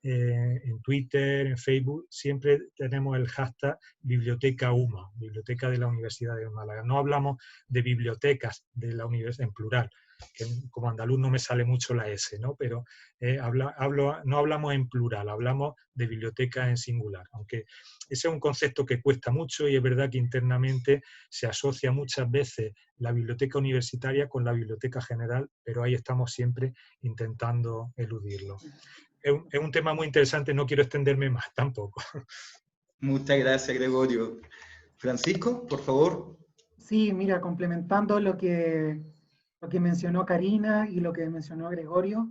en Twitter, en Facebook, siempre tenemos el hashtag Biblioteca UMA, Biblioteca de la Universidad de Málaga. No hablamos de bibliotecas de la universidad en plural, que como andaluz no me sale mucho la S, ¿no? Pero no hablamos en plural, hablamos de biblioteca en singular, aunque ese es un concepto que cuesta mucho, y es verdad que internamente se asocia muchas veces la biblioteca universitaria con la biblioteca general, pero ahí estamos siempre intentando eludirlo. Es un tema muy interesante, no quiero extenderme más tampoco. Muchas gracias, Gregorio. Francisco, por favor. Sí, mira, complementando lo que mencionó Karina y lo que mencionó Gregorio,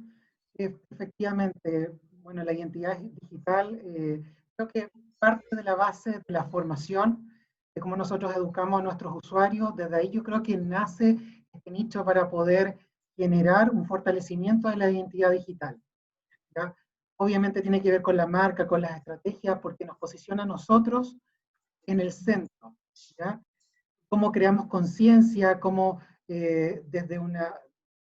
efectivamente, bueno, la identidad digital creo que parte de la base de la formación, de cómo nosotros educamos a nuestros usuarios. Desde ahí yo creo que nace este nicho para poder generar un fortalecimiento de la identidad digital, ¿ya? Obviamente tiene que ver con la marca, con las estrategias, porque nos posiciona a nosotros en el centro, ¿ya? Cómo creamos conciencia, cómo desde una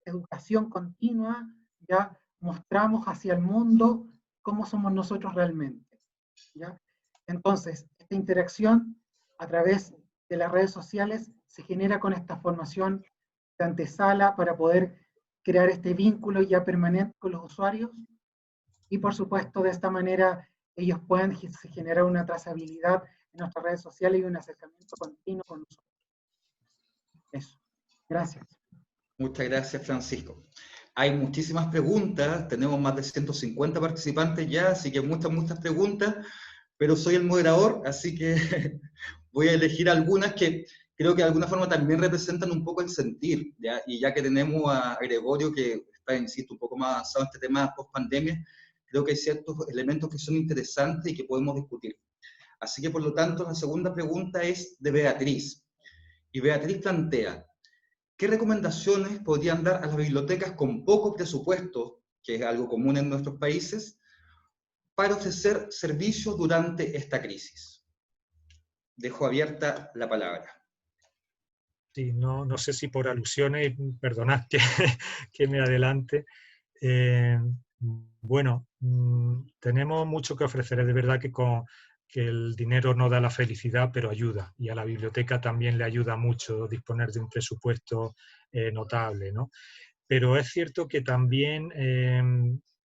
educación continua ya mostramos hacia el mundo cómo somos nosotros realmente, ¿ya? Entonces, esta interacción a través de las redes sociales se genera con esta formación de antesala para poder crear este vínculo ya permanente con los usuarios, y por supuesto de esta manera ellos pueden generar una trazabilidad en nuestras redes sociales y un acercamiento continuo con nosotros. Eso. Gracias. Muchas gracias, Francisco. Hay muchísimas preguntas, tenemos más de 150 participantes ya, así que muchas preguntas, pero soy el moderador, así que voy a elegir algunas que creo que de alguna forma también representan un poco el sentir, ¿ya? Y ya que tenemos a Gregorio, que está, insisto, un poco más avanzado en este tema post-pandemia, creo que hay ciertos elementos que son interesantes y que podemos discutir. Así que, por lo tanto, la segunda pregunta es de Beatriz. Y Beatriz plantea, ¿qué recomendaciones podrían dar a las bibliotecas con poco presupuesto, que es algo común en nuestros países, para ofrecer servicios durante esta crisis? Dejo abierta la palabra. Sí, no sé si por alusiones, perdonad que me adelante. Bueno, tenemos mucho que ofrecer. Es de verdad que el dinero no da la felicidad, pero ayuda. Y a la biblioteca también le ayuda mucho disponer de un presupuesto notable, ¿no? Pero es cierto que también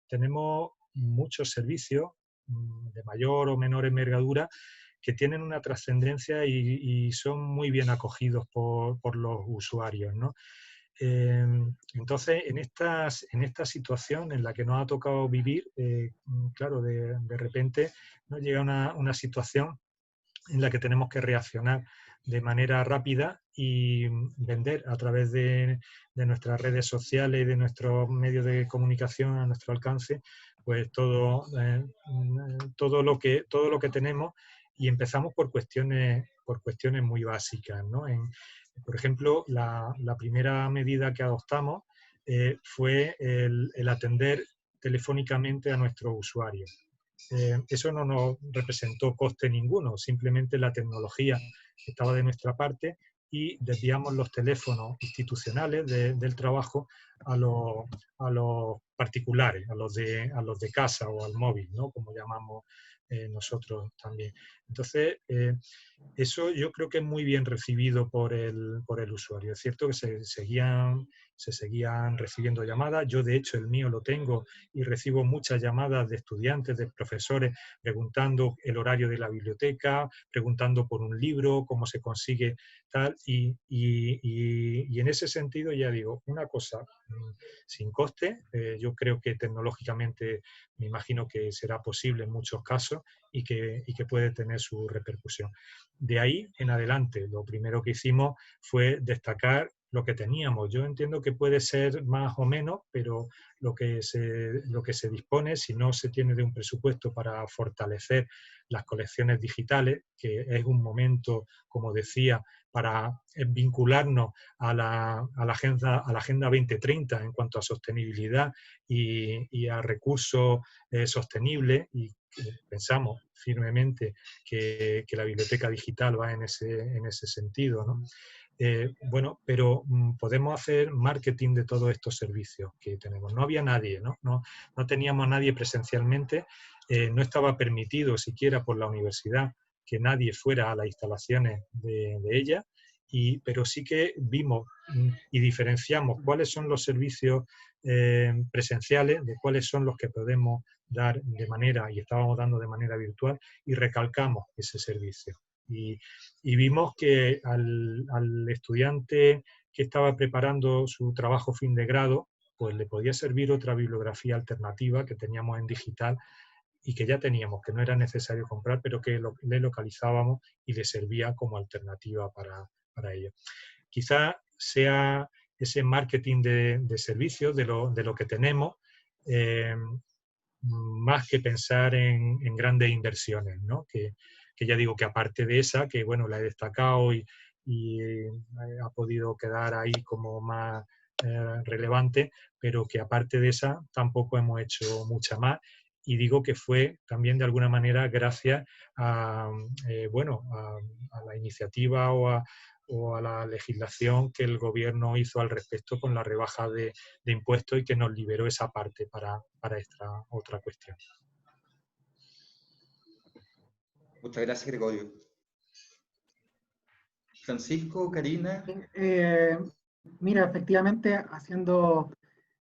tenemos muchos servicios de mayor o menor envergadura, que tienen una trascendencia y son muy bien acogidos por los usuarios, ¿no? Entonces, en esta situación en la que nos ha tocado vivir, claro, de repente nos llega una situación en la que tenemos que reaccionar de manera rápida y vender a través de nuestras redes sociales y de nuestros medios de comunicación a nuestro alcance, pues todo lo que tenemos, y empezamos por cuestiones muy básicas, ¿no? Por ejemplo, la primera medida que adoptamos fue el atender telefónicamente a nuestros usuarios. Eso no nos representó coste ninguno, simplemente la tecnología estaba de nuestra parte y desviamos los teléfonos institucionales del trabajo a los particulares, a los de casa o al móvil, ¿no? Como llamamos nosotros también. Entonces, eso yo creo que es muy bien recibido por el usuario. Es cierto que se seguían recibiendo llamadas. Yo, de hecho, el mío lo tengo y recibo muchas llamadas de estudiantes, de profesores, preguntando el horario de la biblioteca, preguntando por un libro, cómo se consigue tal. Y en ese sentido, ya digo, una cosa sin coste. Yo creo que tecnológicamente me imagino que será posible en muchos casos y que puede tener su repercusión. De ahí en adelante, lo primero que hicimos fue destacar lo que teníamos. Yo entiendo que puede ser más o menos, pero lo que se dispone, si no se tiene de un presupuesto para fortalecer las colecciones digitales, que es un momento, como decía, para vincularnos a la Agenda 2030 en cuanto a sostenibilidad y a recursos sostenibles, y pensamos firmemente que la biblioteca digital va en ese sentido, ¿no? Bueno, pero podemos hacer marketing de todos estos servicios que tenemos. No había nadie, ¿no? No teníamos a nadie presencialmente, no estaba permitido siquiera por la universidad que nadie fuera a las instalaciones de ella, pero sí que vimos y diferenciamos cuáles son los servicios presenciales de cuáles son los que podemos dar de manera, y estábamos dando de manera virtual, y recalcamos ese servicio. Y vimos que al estudiante que estaba preparando su trabajo fin de grado, pues le podía servir otra bibliografía alternativa que teníamos en digital y que ya teníamos, que no era necesario comprar, pero que le localizábamos y le servía como alternativa para ello. Quizá sea ese marketing de servicios, de lo que tenemos, más que pensar en grandes inversiones, ¿no? Que ya digo que aparte de esa, que bueno, la he destacado y ha podido quedar ahí como más relevante, pero que aparte de esa tampoco hemos hecho mucha más. Y digo que fue también de alguna manera gracias a la iniciativa o a la legislación que el gobierno hizo al respecto con la rebaja de impuestos y que nos liberó esa parte para esta otra cuestión. Muchas gracias, Gregorio. Francisco, Karina. Mira, efectivamente, haciendo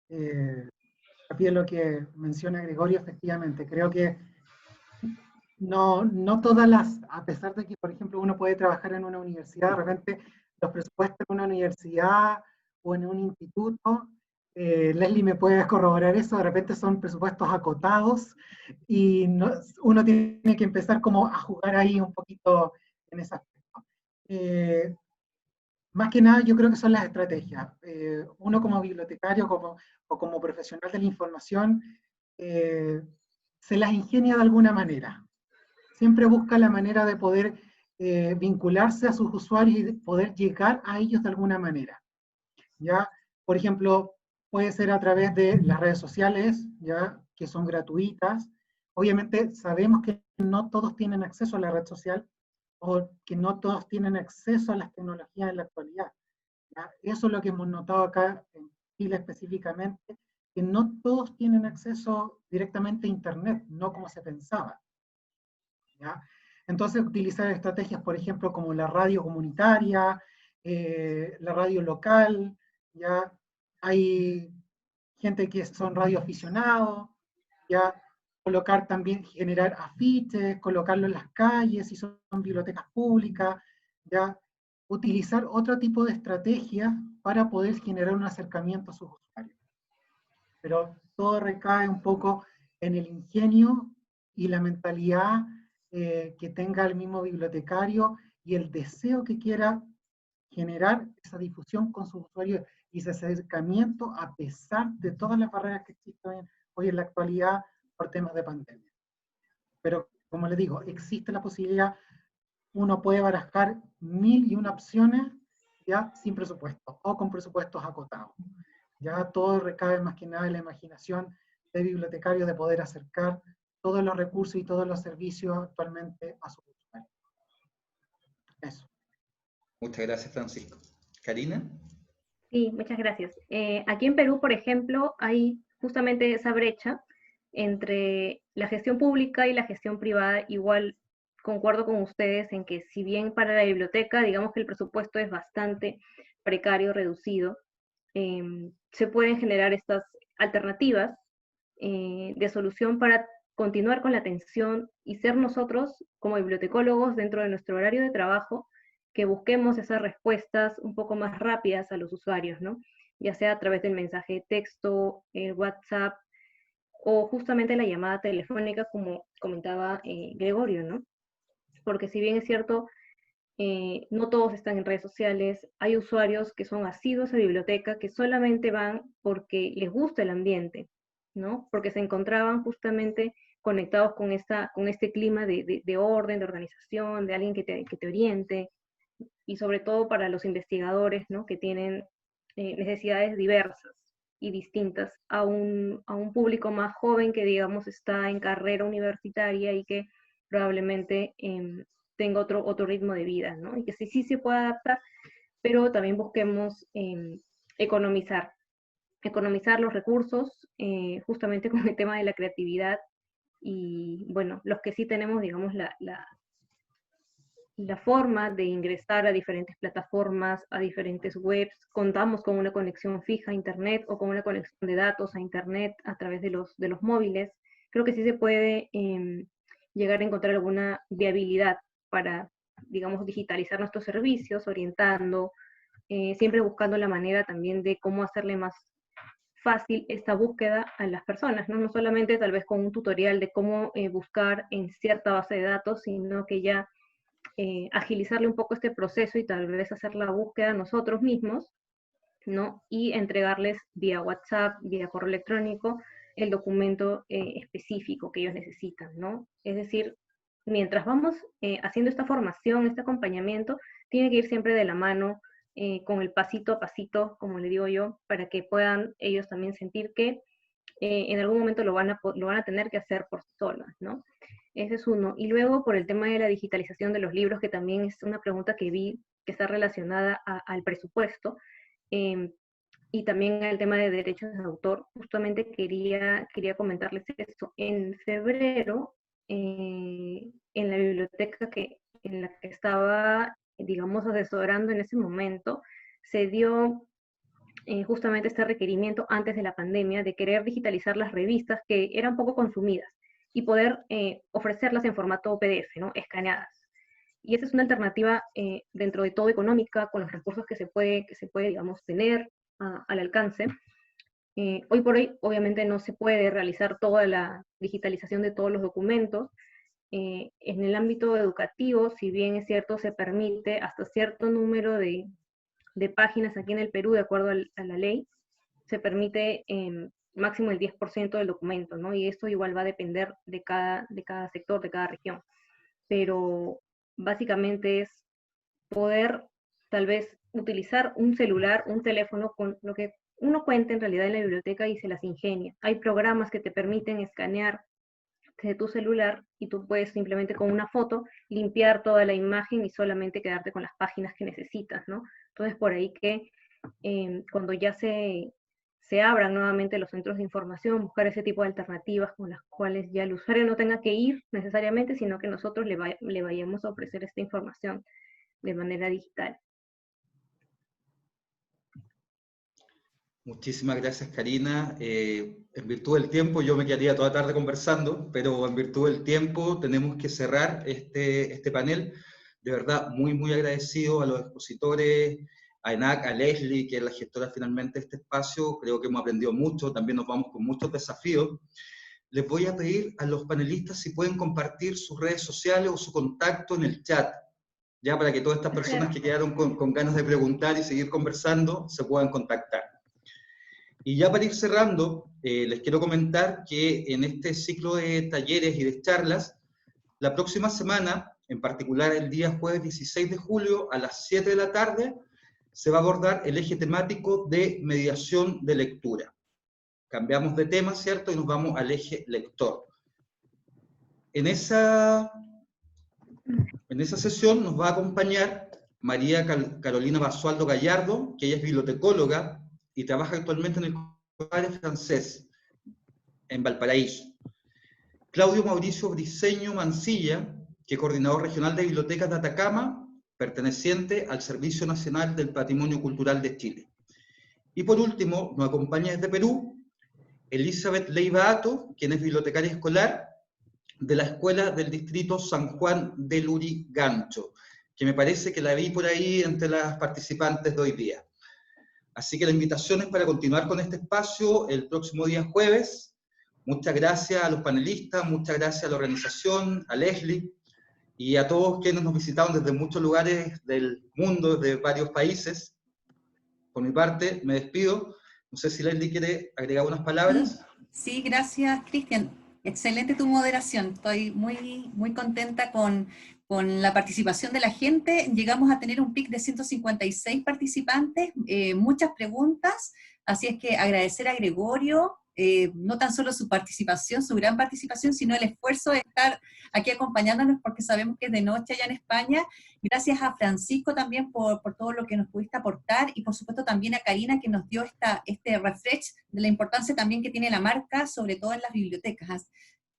hincapié en lo que menciona Gregorio, efectivamente, creo que no todas a pesar de que, por ejemplo, uno puede trabajar en una universidad, de repente los presupuestos en una universidad o en un instituto, Leslie me puede corroborar eso, de repente son presupuestos acotados y uno tiene que empezar como a jugar ahí un poquito en ese aspecto. Más que nada yo creo que son las estrategias. Uno como bibliotecario o como profesional de la información se las ingenia de alguna manera. Siempre busca la manera de poder vincularse a sus usuarios y de poder llegar a ellos de alguna manera. ¿Ya? Por ejemplo, puede ser a través de las redes sociales, ¿ya? Que son gratuitas. Obviamente sabemos que no todos tienen acceso a la red social o que no todos tienen acceso a las tecnologías en la actualidad. ¿Ya? Eso es lo que hemos notado acá en Chile específicamente, que no todos tienen acceso directamente a Internet, no como se pensaba. ¿Ya? Entonces, utilizar estrategias, por ejemplo, como la radio comunitaria, la radio local, ya hay gente que son radioaficionados, ya colocar también, generar afiches, colocarlo en las calles, si son bibliotecas públicas, ya utilizar otro tipo de estrategias para poder generar un acercamiento a sus usuarios. Pero todo recae un poco en el ingenio y la mentalidad que tenga el mismo bibliotecario y el deseo que quiera generar esa difusión con sus usuarios y ese acercamiento a pesar de todas las barreras que existen hoy en la actualidad por temas de pandemia. Pero como les digo, existe la posibilidad, uno puede barajar 1001 opciones ya sin presupuesto o con presupuestos acotados. Ya todo recae más que nada en la imaginación del bibliotecario de poder acercar todos los recursos y todos los servicios actualmente a sus usuarios. Eso. Muchas gracias, Francisco. ¿Karina? Sí, muchas gracias. Aquí en Perú, por ejemplo, hay justamente esa brecha entre la gestión pública y la gestión privada. Igual concuerdo con ustedes en que si bien para la biblioteca, digamos que el presupuesto es bastante precario, reducido, se pueden generar estas alternativas de solución para continuar con la atención y ser nosotros como bibliotecólogos dentro de nuestro horario de trabajo que busquemos esas respuestas un poco más rápidas a los usuarios, ¿no? Ya sea a través del mensaje de texto, el WhatsApp o justamente la llamada telefónica, como comentaba Gregorio, ¿no? Porque si bien es cierto, no todos están en redes sociales, hay usuarios que son asiduos a biblioteca, que solamente van porque les gusta el ambiente, ¿no? Porque se encontraban justamente conectados con este clima de orden, de organización, de alguien que te oriente, y sobre todo para los investigadores, ¿no? Que tienen necesidades diversas y distintas a un público más joven que, digamos, está en carrera universitaria y que probablemente tenga otro ritmo de vida, ¿no? Y que sí se puede adaptar, pero también busquemos economizar los recursos, justamente con el tema de la creatividad, y bueno, los que sí tenemos, digamos, la forma de ingresar a diferentes plataformas, a diferentes webs, contamos con una conexión fija a Internet o con una conexión de datos a Internet a través de los móviles. Creo que sí se puede llegar a encontrar alguna viabilidad para, digamos, digitalizar nuestros servicios, orientando, siempre buscando la manera también de cómo hacerle más fácil esta búsqueda a las personas, ¿no? No solamente tal vez con un tutorial de cómo buscar en cierta base de datos, sino que ya agilizarle un poco este proceso y tal vez hacer la búsqueda nosotros mismos, ¿no? Y entregarles vía WhatsApp, vía correo electrónico, el documento específico que ellos necesitan, ¿no? Es decir, mientras vamos haciendo esta formación, este acompañamiento, tiene que ir siempre de la mano con el pasito a pasito, como le digo yo, para que puedan ellos también sentir que en algún momento lo van a tener que hacer por sí solos, ¿no? Ese es uno. Y luego por el tema de la digitalización de los libros, que también es una pregunta que vi que está relacionada al presupuesto, y también al tema de derechos de autor. Justamente quería comentarles esto. En febrero, en la biblioteca en la que estaba, digamos, asesorando en ese momento, se dio justamente este requerimiento antes de la pandemia de querer digitalizar las revistas que eran poco consumidas y poder ofrecerlas en formato PDF, ¿no? Escaneadas. Y esa es una alternativa dentro de todo económica, con los recursos que se puede digamos, tener al alcance. Hoy por hoy, obviamente, no se puede realizar toda la digitalización de todos los documentos. En el ámbito educativo, si bien es cierto, se permite hasta cierto número de páginas aquí en el Perú, de acuerdo a la ley, se permite máximo el 10% del documento, ¿no? Y esto igual va a depender de cada sector, de cada región. Pero básicamente es poder tal vez utilizar un celular, un teléfono, con lo que uno cuenta en realidad en la biblioteca y se las ingenia. Hay programas que te permiten escanear desde tu celular y tú puedes simplemente con una foto limpiar toda la imagen y solamente quedarte con las páginas que necesitas, ¿no? Entonces por ahí que cuando ya se abran nuevamente los centros de información, buscar ese tipo de alternativas con las cuales ya el usuario no tenga que ir necesariamente, sino que nosotros le vayamos a ofrecer esta información de manera digital. Muchísimas gracias, Karina. En virtud del tiempo, yo me quedaría toda tarde conversando, pero en virtud del tiempo tenemos que cerrar este panel. De verdad, muy, muy agradecido a los expositores, a ENAC, a Leslie, que es la gestora finalmente de este espacio. Creo que hemos aprendido mucho, también nos vamos con muchos desafíos. Les voy a pedir a los panelistas si pueden compartir sus redes sociales o su contacto en el chat, ya para que todas estas personas que quedaron con ganas de preguntar y seguir conversando se puedan contactar. Y ya para ir cerrando, les quiero comentar que en este ciclo de talleres y de charlas, la próxima semana, en particular el día jueves 16 de julio a las 7 de la tarde, se va a abordar el eje temático de mediación de lectura. Cambiamos de tema, ¿cierto? Y nos vamos al eje lector. En esa sesión nos va a acompañar María Carolina Basualdo Gallardo, que ella es bibliotecóloga y trabaja actualmente en el Compadre Francés, en Valparaíso. Claudio Mauricio Briceño Mancilla, que es coordinador regional de bibliotecas de Atacama, perteneciente al Servicio Nacional del Patrimonio Cultural de Chile. Y por último, nos acompaña desde Perú Elizabeth Leiva Ato, quien es bibliotecaria escolar de la Escuela del Distrito San Juan de Lurigancho, que me parece que la vi por ahí entre las participantes de hoy día. Así que la invitación es para continuar con este espacio el próximo día jueves. Muchas gracias a los panelistas, muchas gracias a la organización, a Leslie, y a todos quienes nos visitaron desde muchos lugares del mundo, desde varios países. Por mi parte, me despido. No sé si Leslie quiere agregar unas palabras. Sí, gracias, Cristian. Excelente tu moderación. Estoy muy, muy contenta con la participación de la gente. Llegamos a tener un pic de 156 participantes, muchas preguntas, así es que agradecer a Gregorio, no tan solo su participación, su gran participación, sino el esfuerzo de estar aquí acompañándonos porque sabemos que es de noche allá en España. Gracias a Francisco también por todo lo que nos pudiste aportar y por supuesto también a Karina que nos dio este refresh de la importancia también que tiene la marca, sobre todo en las bibliotecas.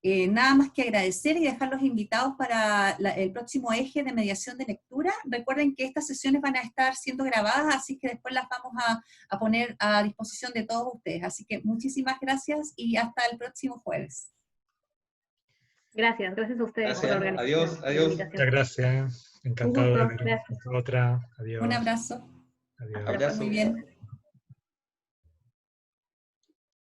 Nada más que agradecer y dejarlos invitados para el próximo eje de mediación de lectura. Recuerden que estas sesiones van a estar siendo grabadas, así que después las vamos a poner a disposición de todos ustedes. Así que muchísimas gracias y hasta el próximo jueves. Gracias a ustedes Gracias. por la organización. Adiós, adiós. Muchas gracias. Encantado de ver otra. Adiós. Un abrazo. Adiós. Abrazo. Muy bien.